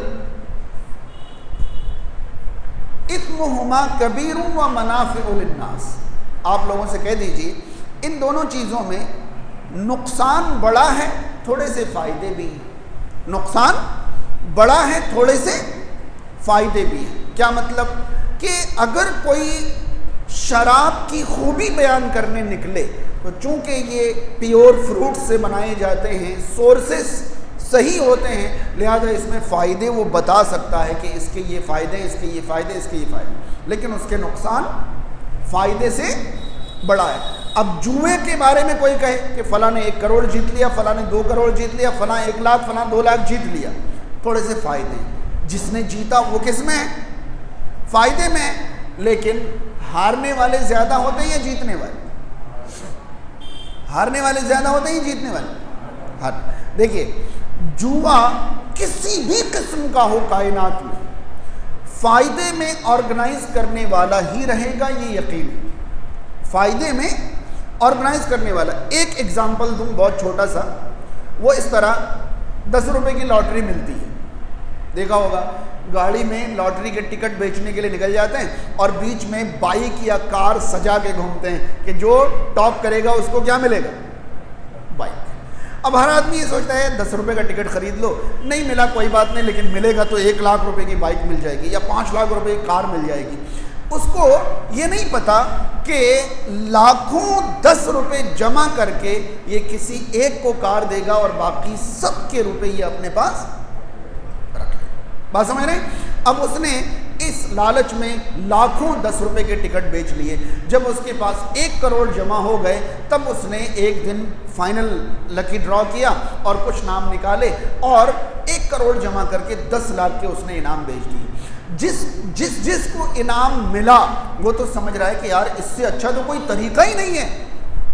اثمہما کبیر و منافع للناس، آپ لوگوں سے کہہ دیجئے ان دونوں چیزوں میں نقصان بڑا ہے، تھوڑے سے فائدے بھی ہیں. نقصان بڑا ہے، تھوڑے سے فائدے بھی ہیں. کیا مطلب؟ کہ اگر کوئی شراب کی خوبی بیان کرنے نکلے تو چونکہ یہ پیور فروٹ سے بنائے جاتے ہیں، سورسز صحیح ہوتے ہیں، لہذا اس میں فائدے وہ بتا سکتا ہے کہ اس کے یہ فائدے، اس کے یہ فائدے، اس کے یہ فائدے، لیکن اس کے نقصان فائدے سے بڑا ہے. اب جوئے کے بارے میں کوئی کہے کہ فلاں نے 1 کروڑ جیت لیا، فلاں نے 2 کروڑ جیت لیا، فلاں 1 لاکھ، فلاں 2 لاکھ جیت لیا، تھوڑے سے فائدے. جس نے جیتا وہ کس میں ہے؟ فائدے میں ہے. لیکن ہارنے والے زیادہ ہوتے ہیں یا جیتنے والے؟ ہارنے والے زیادہ ہوتے ہیں یا جیتنے والے؟ دیکھیے جوا کسی بھی قسم کا ہو کائنات میں فائدے میں آرگنائز کرنے والا ہی رہے گا، یہ یقین ہے. فائدے میں آرگنائز کرنے والا. ایک ایگزامپل دوں بہت چھوٹا سا. وہ اس طرح 10 روپے کی لاٹری ملتی ہے، دیکھا ہوگا گاڑی میں لاٹری کے ٹکٹ بیچنے کے لیے نکل جاتے ہیں اور بیچ میں بائک یا کار سجا کے گھومتے ہیں کہ جو ٹاپ کرے گا اس کو کیا ملے گا؟ بائک. اب ہر آدمی یہ سوچتا ہے 10 روپے کا ٹکٹ خرید لو، نہیں ملا کوئی بات نہیں، لیکن ملے گا تو 1 لاکھ روپے کی بائک مل جائے گی یا 5 لاکھ روپے کی کار مل جائے گی. اس کو یہ نہیں پتا کہ لاکھوں 10 روپے جمع کر کے یہ کسی ایک کو کار دے گا اور باقی سب کے روپے یہ اپنے پاس رکھ لے. بات سمجھ رہے ہیں؟ اب اس نے اس لالچ میں لاکھوں 10 روپے کے ٹکٹ بیچ لیے. جب اس کے پاس 1 کروڑ جمع ہو گئے تب اس نے ایک دن فائنل لکی ڈرا کیا اور کچھ نام نکالے اور 1 کروڑ جمع کر کے 10 لاکھ کے اس نے انعام بیچ دیے. جس کو انعام ملا وہ تو سمجھ رہا ہے کہ یار اس سے اچھا تو کوئی طریقہ ہی نہیں ہے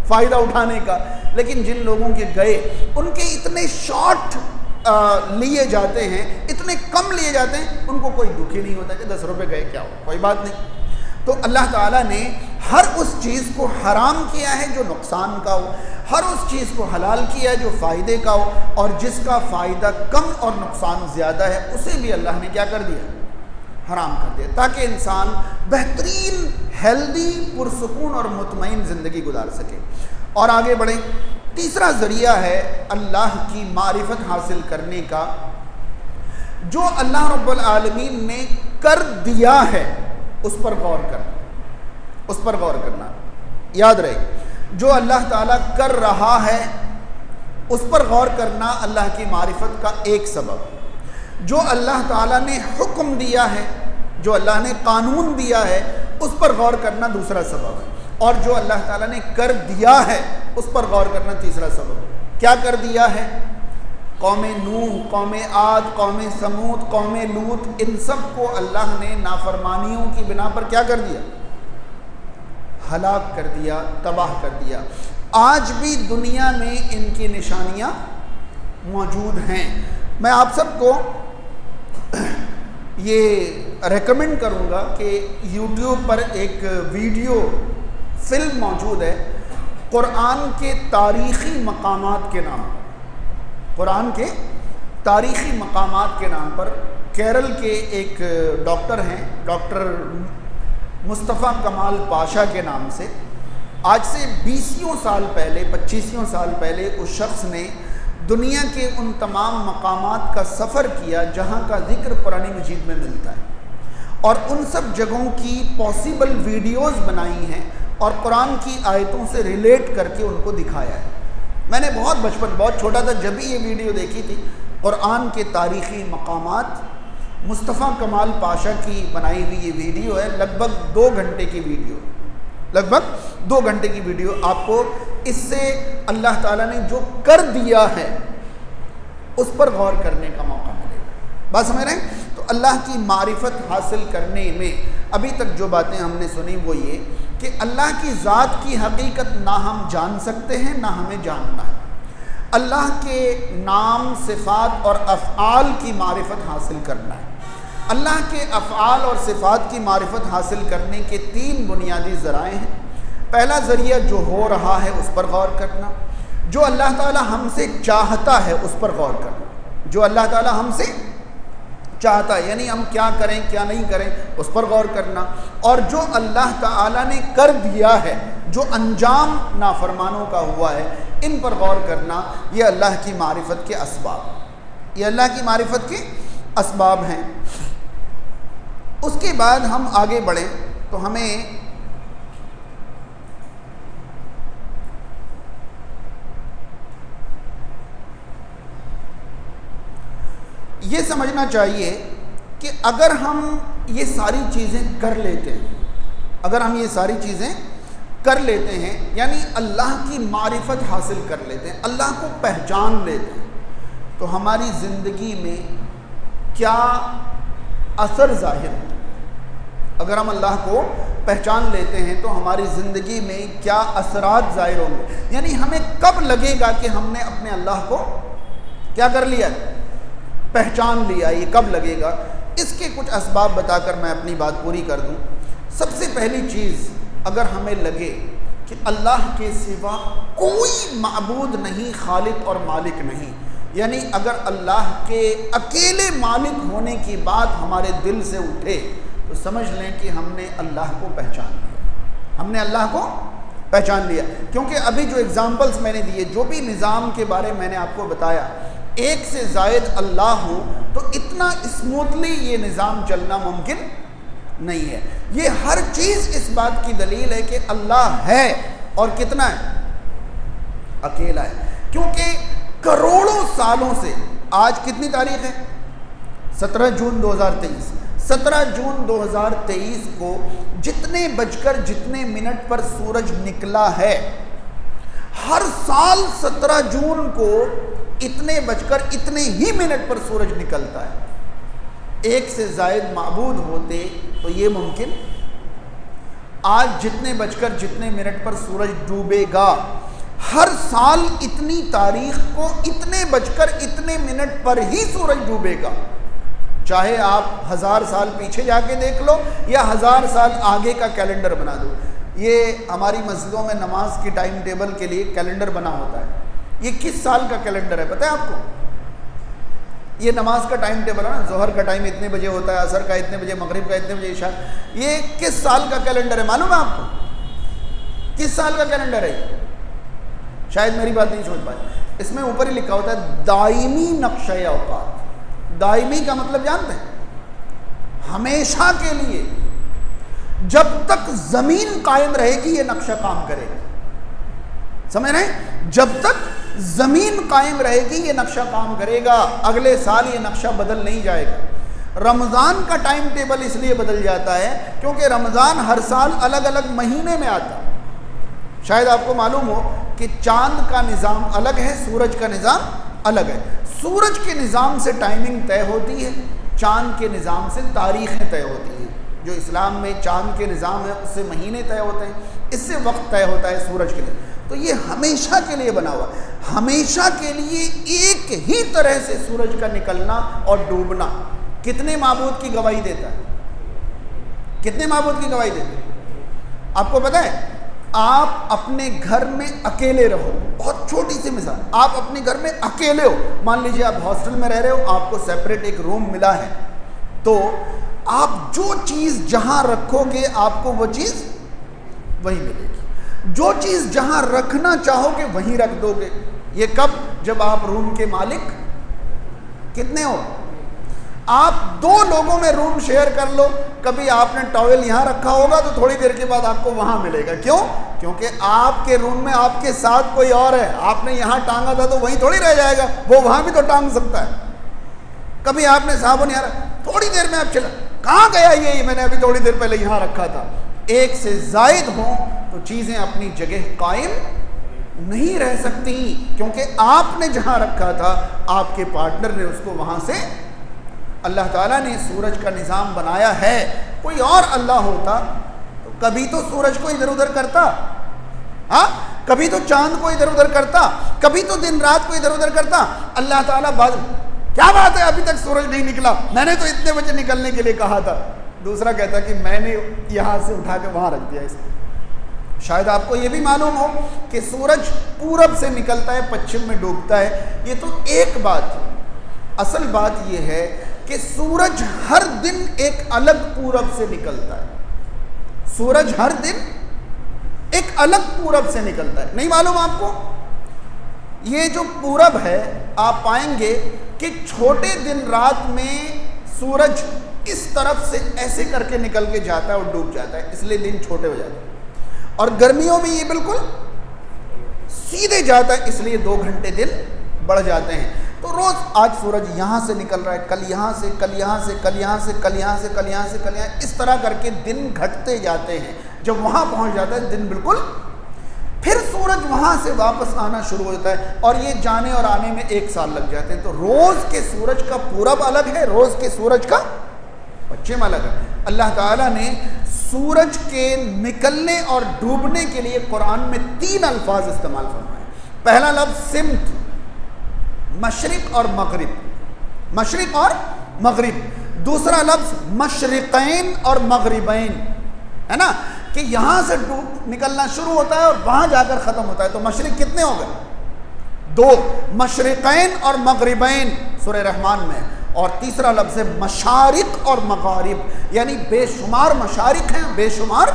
فائدہ اٹھانے کا. لیکن جن لوگوں کے گئے ان کے اتنے شارٹ لیے جاتے ہیں, اتنے کم لیے جاتے ہیں, ان کو کوئی دکھ ہی نہیں ہوتا کہ 10 روپے گئے کیا ہو, کوئی بات نہیں. تو اللہ تعالیٰ نے ہر اس چیز کو حرام کیا ہے جو نقصان کا ہو, ہر اس چیز کو حلال کیا ہے جو فائدے کا ہو, اور جس کا فائدہ کم اور نقصان زیادہ ہے اسے بھی اللہ نے کیا کر دیا, حرام کر دیا, تاکہ انسان بہترین ہیلدی پرسکون اور مطمئن زندگی گزار سکے. اور آگے بڑھیں. تیسرا ذریعہ ہے اللہ کی معرفت حاصل کرنے کا, جو اللہ رب العالمین نے کر دیا ہے اس پر غور کرنا, اس پر غور کرنا. یاد رہے, جو اللہ تعالیٰ کر رہا ہے اس پر غور کرنا اللہ کی معرفت کا ایک سبب. جو اللہ تعالیٰ نے حکم دیا ہے, جو اللہ نے قانون دیا ہے, اس پر غور کرنا دوسرا سبب ہے. اور جو اللہ تعالیٰ نے کر دیا ہے اس پر غور کرنا تیسرا سبب. کیا کر دیا ہے؟ قوم نوح, قوم عاد, قوم سمود, قوم لوط, ان سب کو اللہ نے نافرمانیوں کی بنا پر کیا کر دیا؟ ہلاک کر دیا, تباہ کر دیا. آج بھی دنیا میں ان کی نشانیاں موجود ہیں. میں آپ سب کو یہ ریکمنڈ کروں گا کہ یوٹیوب پر ایک ویڈیو فلم موجود ہے قرآن کے تاریخی مقامات کے نام پر. قرآن کے تاریخی مقامات کے نام پر کیرل کے ایک ڈاکٹر ہیں, ڈاکٹر مصطفیٰ کمال پاشا کے نام سے. آج سے 20 سال پہلے, 25 سال پہلے اس شخص نے دنیا کے ان تمام مقامات کا سفر کیا جہاں کا ذکر قرآن مجید میں ملتا ہے, اور ان سب جگہوں کی پاسبل ویڈیوز بنائی ہیں اور قرآن کی آیتوں سے ریلیٹ کر کے ان کو دکھایا ہے. میں نے بہت چھوٹا تھا جب ہی یہ ویڈیو دیکھی تھی. قرآن کے تاریخی مقامات, مصطفیٰ کمال پاشا کی بنائی ہوئی یہ ویڈیو ہے. لگ بھگ 2 گھنٹے کی ویڈیو, لگ بھگ 2 گھنٹے کی ویڈیو. آپ کو اس سے اللہ تعالیٰ نے جو کر دیا ہے اس پر غور کرنے کا موقع ملے گا. بات سمجھ رہے ہیں؟ تو اللہ کی معرفت حاصل کرنے میں ابھی تک جو باتیں ہم نے سنی وہ یہ کہ اللہ کی ذات کی حقیقت نہ ہم جان سکتے ہیں نہ ہمیں جاننا ہے. اللہ کے نام, صفات اور افعال کی معرفت حاصل کرنا ہے. اللہ کے افعال اور صفات کی معرفت حاصل کرنے کے 3 بنیادی ذرائع ہیں. پہلا ذریعہ جو ہو رہا ہے اس پر غور کرنا, جو اللہ تعالی ہم سے چاہتا ہے اس پر غور کرنا. جو اللہ تعالی ہم سے چاہتا ہے یعنی ہم کیا کریں کیا نہیں کریں اس پر غور کرنا. اور جو اللہ تعالیٰ نے کر دیا ہے, جو انجام نافرمانوں کا ہوا ہے, ان پر غور کرنا. یہ اللہ کی معرفت کے اسباب, یہ اللہ کی معرفت کے اسباب ہیں. اس کے بعد ہم آگے بڑھیں تو ہمیں یہ سمجھنا چاہیے کہ اگر ہم یہ ساری چیزیں کر لیتے ہیں, اگر ہم یہ ساری چیزیں کر لیتے ہیں یعنی اللہ کی معرفت حاصل کر لیتے ہیں, اللہ کو پہچان لیتے ہیں, تو ہماری زندگی میں کیا اثر ظاہر ہے. اگر ہم اللہ کو پہچان لیتے ہیں تو ہماری زندگی میں کیا اثرات ظاہر ہوں گے. یعنی ہمیں کب لگے گا کہ ہم نے اپنے اللہ کو کیا کر لیا, پہچان لیا, یہ کب لگے گا. اس کے کچھ اسباب بتا کر میں اپنی بات پوری کر دوں. سب سے پہلی چیز, اگر ہمیں لگے کہ اللہ کے سوا کوئی معبود نہیں, خالق اور مالک نہیں, یعنی اگر اللہ کے اکیلے مالک ہونے کی بات ہمارے دل سے اٹھے تو سمجھ لیں کہ ہم نے اللہ کو پہچان لیا, ہم نے اللہ کو پہچان لیا. کیونکہ ابھی جو اگزامپلس میں نے دیے, جو بھی نظام کے بارے میں نے آپ کو بتایا, ایک سے زائد اللہ ہو تو اتنا اسموتھلی یہ نظام چلنا ممکن نہیں ہے. یہ ہر چیز اس بات کی دلیل ہے کہ اللہ ہے اور کتنا ہے, اکیلا ہے. کیونکہ کروڑوں سالوں سے, آج کتنی تاریخ ہے, 17 جون 2023, 17 جون 2023 کو جتنے بج کر جتنے منٹ پر سورج نکلا ہے، ہر سال 17 جون کو اتنے بج کر اتنے ہی منٹ پر سورج نکلتا ہے۔ ایک سے زائد معبود ہوتے تو یہ ممکن؟ آج جتنے بج کر جتنے منٹ پر سورج ڈوبے گا، ہر سال اتنی تاریخ کو اتنے بج کر اتنے منٹ پر ہی سورج ڈوبے گا، چاہے آپ 1000 سال پیچھے جا کے دیکھ لو یا 1000 سال آگے کا کیلنڈر بنا دو۔ یہ ہماری مسجدوں میں نماز کی ٹائم ٹیبل کے لیے کیلنڈر بنا ہوتا ہے۔ یہ کس سال کا کیلنڈر ہے پتہ ہے آپ کو؟ یہ نماز کا ٹائم ٹیبل ہے نا، ظہر کا ٹائم اتنے بجے ہوتا ہے، عصر کا اتنے بجے، مغرب کا اتنے بجے، عشاء۔ یہ کس سال کا کیلنڈر ہے معلوم ہے آپ کو؟ کس سال کا کیلنڈر ہے؟ شاید میری بات نہیں سمجھ پائے۔ اس میں اوپر ہی لکھا ہوتا ہے دائمی نقشہ اوقات۔ دائمی کا مطلب جانتے ہیں؟ ہمیشہ کے لیے، جب تک زمین قائم رہے گی یہ نقشہ کام کرے گا۔ سمجھ رہے ہیں؟ جب تک زمین قائم رہے گی یہ نقشہ کام کرے گا، اگلے سال یہ نقشہ بدل نہیں جائے گا۔ رمضان کا ٹائم ٹیبل اس لیے بدل جاتا ہے کیونکہ رمضان ہر سال الگ الگ مہینے میں آتا ہے۔ شاید آپ کو معلوم ہو کہ چاند کا نظام الگ ہے، سورج کا نظام الگ ہے۔ سورج کے نظام سے ٹائمنگ طے ہوتی ہے، چاند کے نظام سے تاریخیں طے ہوتی ہیں۔ جو اسلام میں چاند کے نظام ہے اس سے مہینے طے ہوتے ہیں، اس سے وقت طے ہوتا ہے سورج کے لیے۔ تو یہ ہمیشہ کے لیے بنا ہوا، ہمیشہ کے لیے ایک ہی طرح سے سورج کا نکلنا اور ڈوبنا کتنے معبود کی گواہی دیتا ہے؟ کتنے معبود کی گواہی دیتا ہے؟ آپ کو پتہ ہے، آپ اپنے گھر میں اکیلے رہو، بہت چھوٹی سی مثال، آپ اپنے گھر میں اکیلے ہو، مان لیجیے آپ ہاسٹل میں رہ رہے ہو، آپ کو سیپریٹ ایک روم ملا ہے، تو آپ جو چیز جہاں رکھو گے آپ کو وہ چیز وہی ملے گی، جو چیز جہاں رکھنا چاہو گے وہیں رکھ دو گے۔ یہ کب؟ جب آپ روم کے مالک کتنے ہو؟ آپ 2 لوگوں میں روم شیئر کر لو، کبھی آپ نے ٹاول یہاں رکھا ہوگا تو تھوڑی دیر کے بعد آپ کو وہاں ملے گا۔ کیوں؟ کیونکہ آپ کے روم میں آپ کے ساتھ کوئی اور ہے، آپ نے یہاں ٹانگا تھا تو وہیں تھوڑی رہ جائے گا، وہ وہاں بھی تو ٹانگ سکتا ہے۔ کبھی آپ نے صابن یہاں رکھا، تھوڑی دیر میں آپ چلا، کہاں گیا یہ میں نے ابھی تھوڑی دیر پہلے یہاں رکھا تھا۔ ایک سے زائد ہوں تو چیزیں اپنی جگہ قائم نہیں رہ سکتی، کیونکہ آپ نے جہاں رکھا تھا آپ کے پارٹنر نے اس کو وہاں سے، اللہ تعالیٰ نے سورج کا نظام بنایا ہے۔ کوئی اور اللہ ہوتا تو کبھی تو سورج کو ادھر ادھر کرتا، ہاں کبھی تو چاند کو ادھر ادھر کرتا، کبھی تو دن رات کو ادھر ادھر کرتا۔ اللہ تعالیٰ کیا بات ہے ابھی تک سورج نہیں نکلا، میں نے تو اتنے بجے نکلنے کے لیے کہا تھا۔ دوسرا کہتا کہ میں نے یہاں سے اٹھا کے وہاں رکھ دیا اس کو۔ شاید آپ کو یہ بھی معلوم ہو کہ سورج پورب سے نکلتا ہے، پچھم میں ڈوبتا ہے۔ یہ تو ایک بات ہے، اصل بات یہ ہے کہ سورج ہر دن ایک الگ پورب سے نکلتا ہے۔ سورج ہر دن ایک الگ پورب سے نکلتا ہے، نہیں معلوم آپ کو؟ یہ جو پورب ہے آپ پائیں گے کہ چھوٹے دن رات میں سورج اس طرف سے ایسے کر کے نکل کے جاتا ہے اور ڈوب جاتا ہے، اس لیے دن چھوٹے ہو جاتے ہیں۔ اور گرمیوں میں یہ بالکل سیدھے جاتا ہے، اس لیے 2 گھنٹے دن بڑھ جاتے ہیں۔ تو روز آج سورج یہاں سے نکل رہا ہے، کل یہاں سے، کل یہاں سے، کل یہاں سے، کل یہاں سے، کل یہاں سے، کل یہاں، اس طرح کر کے دن گھٹتے جاتے ہیں۔ جب وہاں پہنچ جاتا ہے دن بالکل، پھر سورج وہاں سے واپس آنا شروع ہوتا ہے اور یہ جانے اور آنے میں 1 سال لگ جاتے ہیں۔ تو روز کے سورج کا پورب الگ ہے، روز کے سورج کا پچھم الگ ہے۔ اللہ تعالیٰ نے سورج کے نکلنے اور ڈوبنے کے لیے قرآن میں 3 الفاظ استعمال فرمائے۔ پہلا لفظ سمت، مشرق اور مغرب، مشرق اور مغرب۔ دوسرا لفظ مشرقین اور مغربین، ہے نا، کہ یہاں سے نکلنا شروع ہوتا ہے اور وہاں جا کر ختم ہوتا ہے۔ تو مشرق کتنے ہو گئے؟ 2، مشرقین اور مغربین سورہ رحمان میں۔ اور تیسرا لفظ ہے مشارق اور مغارب، یعنی بے شمار مشارق ہیں، بے شمار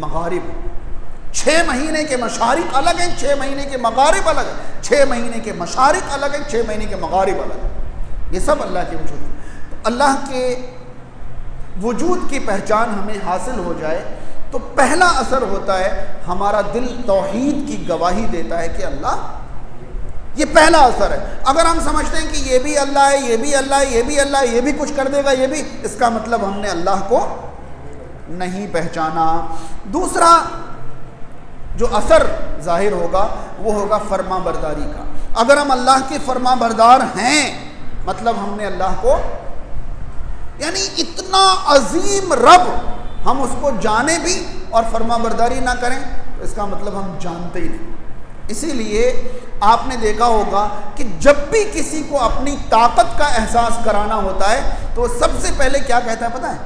مغارب۔ 6 مہینے کے مشارق الگ ہیں، 6 مہینے کے مغارب الگ ہیں، 6 مہینے کے مشارق الگ ہیں، 6 مہینے کے مغارب الگ ہیں۔ یہ سب اللہ کے وجود ہے۔ تو اللہ کے وجود کی پہچان ہمیں حاصل ہو جائے تو پہلا اثر ہوتا ہے ہمارا دل توحید کی گواہی دیتا ہے کہ اللہ یہ پہلا اثر ہے۔ اگر ہم سمجھتے ہیں کہ یہ بھی اللہ ہے، یہ بھی اللہ ہے، یہ بھی اللہ ہے، یہ بھی کچھ کر دے گا، یہ بھی، اس کا مطلب ہم نے اللہ کو نہیں پہچانا۔ دوسرا جو اثر ظاہر ہوگا وہ ہوگا فرما برداری کا۔ اگر ہم اللہ کے فرما بردار ہیں، مطلب ہم نے اللہ کو، یعنی اتنا عظیم رب، ہم اس کو جانے بھی اور فرما برداری نہ کریں تو اس کا مطلب ہم جانتے ہی نہیں۔ اسی لیے آپ نے دیکھا ہوگا کہ جب بھی کسی کو اپنی طاقت کا احساس کرانا ہوتا ہے تو سب سے پہلے کیا کہتا ہے پتہ ہے؟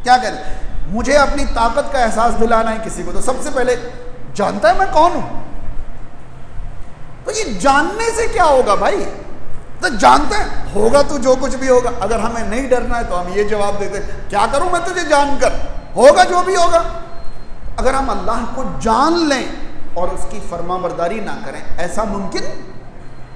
کیا کہتا ہے؟ مجھے اپنی طاقت کا احساس دلانا ہے کسی کو تو سب سے پہلے جانتا ہے میں کون ہوں۔ تو یہ جاننے سے کیا ہوگا بھائی؟ تو جانتے ہیں ہوگا تو جو کچھ بھی ہوگا۔ اگر ہمیں نہیں ڈرنا ہے تو ہم یہ جواب دیتے ہیں کیا کروں میں تجھے جان کر، ہوگا جو بھی ہوگا۔ اگر ہم اللہ کو جان لیں اور اس کی فرما برداری نہ کریں، ایسا ممکن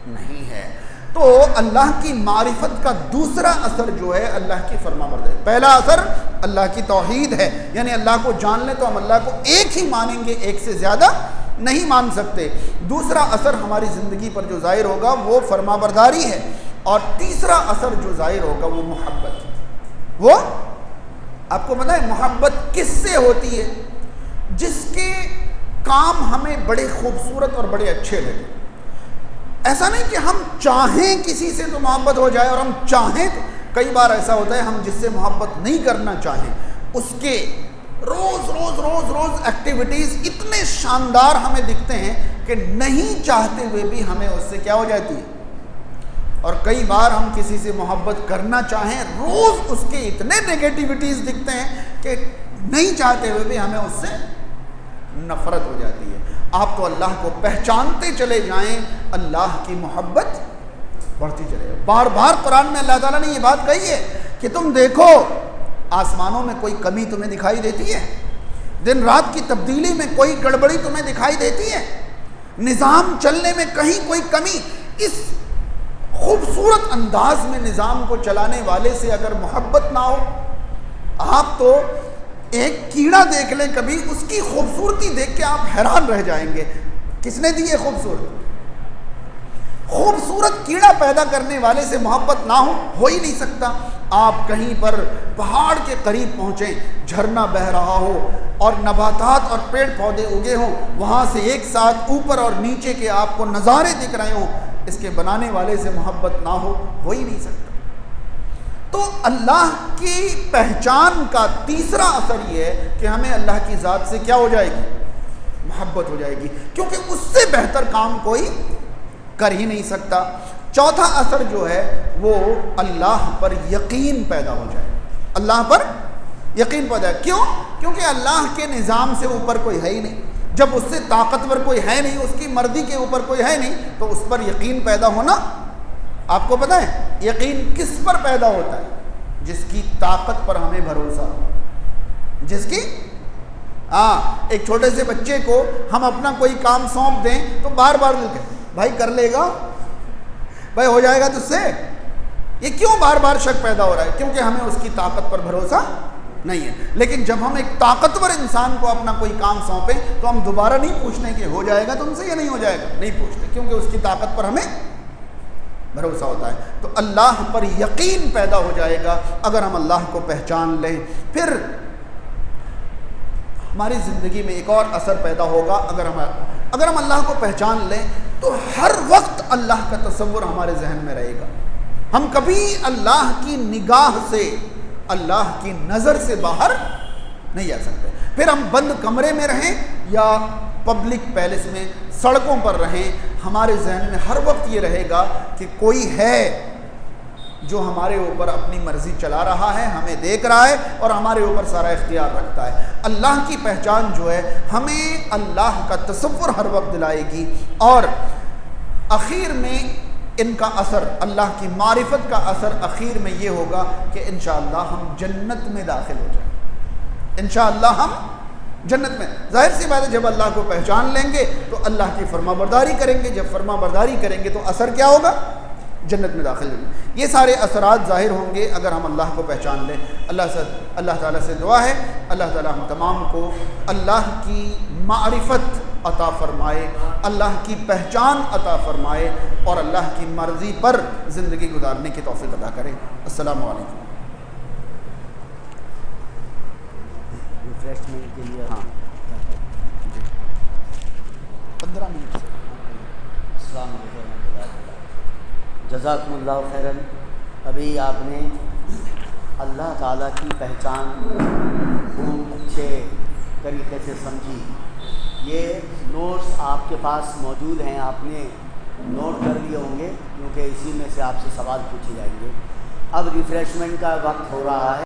نہیں ہے۔ تو اللہ کی معرفت کا دوسرا اثر جو ہے اللہ کی فرما برداری۔ پہلا اثر اللہ کی توحید ہے، یعنی اللہ کو جان لیں تو ہم اللہ کو ایک ہی مانیں گے، ایک سے زیادہ نہیں مان سکتے۔ دوسرا اثر ہماری زندگی پر جو ظاہر ہوگا وہ فرما برداری ہے، اور تیسرا اثر جو ظاہر ہوگا وہ محبت۔ وہ آپ کو پتہ ہے محبت کس سے ہوتی ہے؟ جس کے کام ہمیں بڑے خوبصورت اور بڑے اچھے لگے۔ ایسا نہیں کہ ہم چاہیں کسی سے تو محبت ہو جائے، اور ہم چاہیں تو، کئی بار ایسا ہوتا ہے ہم جس سے محبت نہیں کرنا چاہیں اس کے روز روز روز روز ایکٹیویٹیز اتنے شاندار ہمیں دکھتے ہیں کہ نہیں چاہتے ہوئے بھی ہمیں اس سے کیا ہو جاتی ہے۔ اور کئی بار ہم کسی سے محبت کرنا چاہیں، روز اس کے اتنے نیگیٹیوٹیز دکھتے ہیں کہ نہیں چاہتے ہوئے بھی ہمیں اس سے نفرت ہو جاتی ہے۔ آپ تو اللہ کو پہچانتے چلے جائیں، اللہ کی محبت بڑھتی چلے جائے۔ بار بار قرآن میں اللہ تعالیٰ نے یہ بات کہی ہے کہ تم دیکھو آسمانوں میں کوئی کمی تمہیں دکھائی دیتی ہے، دن رات کی تبدیلی میں کوئی گڑبڑی تمہیں دکھائی دیتی ہے، نظام چلنے میں کہیں کوئی کمی، اس خوبصورت انداز میں نظام کو چلانے والے سے اگر محبت نہ ہو، آپ تو ایک کیڑا دیکھ لیں کبھی، اس کی خوبصورتی دیکھ کے آپ حیران رہ جائیں گے، کس نے دی ہے خوبصورت؟ خوبصورت کیڑا پیدا کرنے والے سے محبت نہ ہو ہی نہیں سکتا۔ آپ کہیں پر پہاڑ کے قریب پہنچیں، جھرنا بہ رہا ہو اور نباتات اور پیڑ پودے اگے ہوں، وہاں سے ایک ساتھ اوپر اور نیچے کے آپ کو نظارے دکھ رہے ہوں، اس کے بنانے والے سے محبت نہ ہو ہی نہیں سکتا۔ تو اللہ کی پہچان کا تیسرا اثر یہ ہے کہ ہمیں اللہ کی ذات سے کیا ہو جائے گی؟ محبت ہو جائے گی، کیونکہ اس سے بہتر کام کوئی کر ہی نہیں سکتا۔ چوتھا اثر جو ہے وہ اللہ پر یقین پیدا ہو جائے، اللہ پر یقین پیدا ہے۔ کیوں؟ کیونکہ اللہ کے نظام سے اوپر کوئی ہے ہی نہیں، جب اس سے طاقتور کوئی ہے نہیں، اس کی مرضی کے اوپر کوئی ہے نہیں، تو اس پر یقین پیدا ہونا، آپ کو پتہ ہے یقین کس پر پیدا ہوتا ہے؟ جس کی طاقت پر ہمیں بھروسہ ہو، جس کی ایک چھوٹے سے بچے کو ہم اپنا کوئی کام سونپ دیں تو بار بار ملتے بھائی کر لے گا، بھائی ہو جائے گا تجھ سے، یہ کیوں بار بار شک پیدا ہو رہا ہے؟ کیونکہ ہمیں اس کی طاقت پر بھروسہ نہیں ہے۔ لیکن جب ہم ایک طاقتور انسان کو اپنا کوئی کام سونپیں تو ہم دوبارہ نہیں پوچھتے کہ ہو جائے گا تم سے یا نہیں ہو جائے گا، نہیں پوچھتے، کیونکہ اس کی طاقت پر ہمیں بھروسہ ہوتا ہے۔ تو اللہ پر یقین پیدا ہو جائے گا اگر ہم اللہ کو پہچان لیں۔ پھر ہماری زندگی میں ایک اور اثر پیدا ہوگا، اگر ہم اللہ کو پہچان لیں تو ہر وقت اللہ کا تصور ہمارے ذہن میں رہے گا، ہم کبھی اللہ کی نگاہ سے، اللہ کی نظر سے باہر نہیں آ سکتے۔ پھر ہم بند کمرے میں رہیں یا پبلک پیلس میں، سڑکوں پر رہیں، ہمارے ذہن میں ہر وقت یہ رہے گا کہ کوئی ہے جو ہمارے اوپر اپنی مرضی چلا رہا ہے، ہمیں دیکھ رہا ہے اور ہمارے اوپر سارا اختیار رکھتا ہے۔ اللہ کی پہچان جو ہے ہمیں اللہ کا تصور ہر وقت دلائے گی، اور اخیر میں ان کا اثر، اللہ کی معرفت کا اثر اخیر میں یہ ہوگا کہ انشاءاللہ ہم جنت میں داخل ہو جائیں، انشاءاللہ ہم جنت میں۔ ظاہر سی بات ہے جب اللہ کو پہچان لیں گے تو اللہ کی فرما برداری کریں گے، جب فرما برداری کریں گے تو اثر کیا ہوگا؟ جنت میں داخل ہوں گے۔ یہ سارے اثرات ظاہر ہوں گے اگر ہم اللہ کو پہچان لیں۔ اللہ تعالیٰ سے دعا ہے اللہ تعالیٰ ہم تمام کو اللہ کی معرفت عطا فرمائے، اللہ کی پہچان عطا فرمائے اور اللہ کی مرضی پر زندگی گزارنے کی توفیق عطا کرے۔ السلام علیکم۔ ریفریشمنٹ کے لیے ہاں 15 منٹ سے۔ السلام علیکم ورحمۃ اللہ وبرکاتہ۔ جزاکم اللہ خیراً۔ ابھی آپ نے اللہ تعالیٰ کی پہچان خوب اچھے طریقے سے سمجھی۔ یہ نوٹس آپ کے پاس موجود ہیں، آپ نے نوٹ کر لیے ہوں گے کیونکہ اسی میں سے آپ سے سوال پوچھے جائیں گے۔ اب ریفریشمنٹ کا وقت ہو رہا ہے۔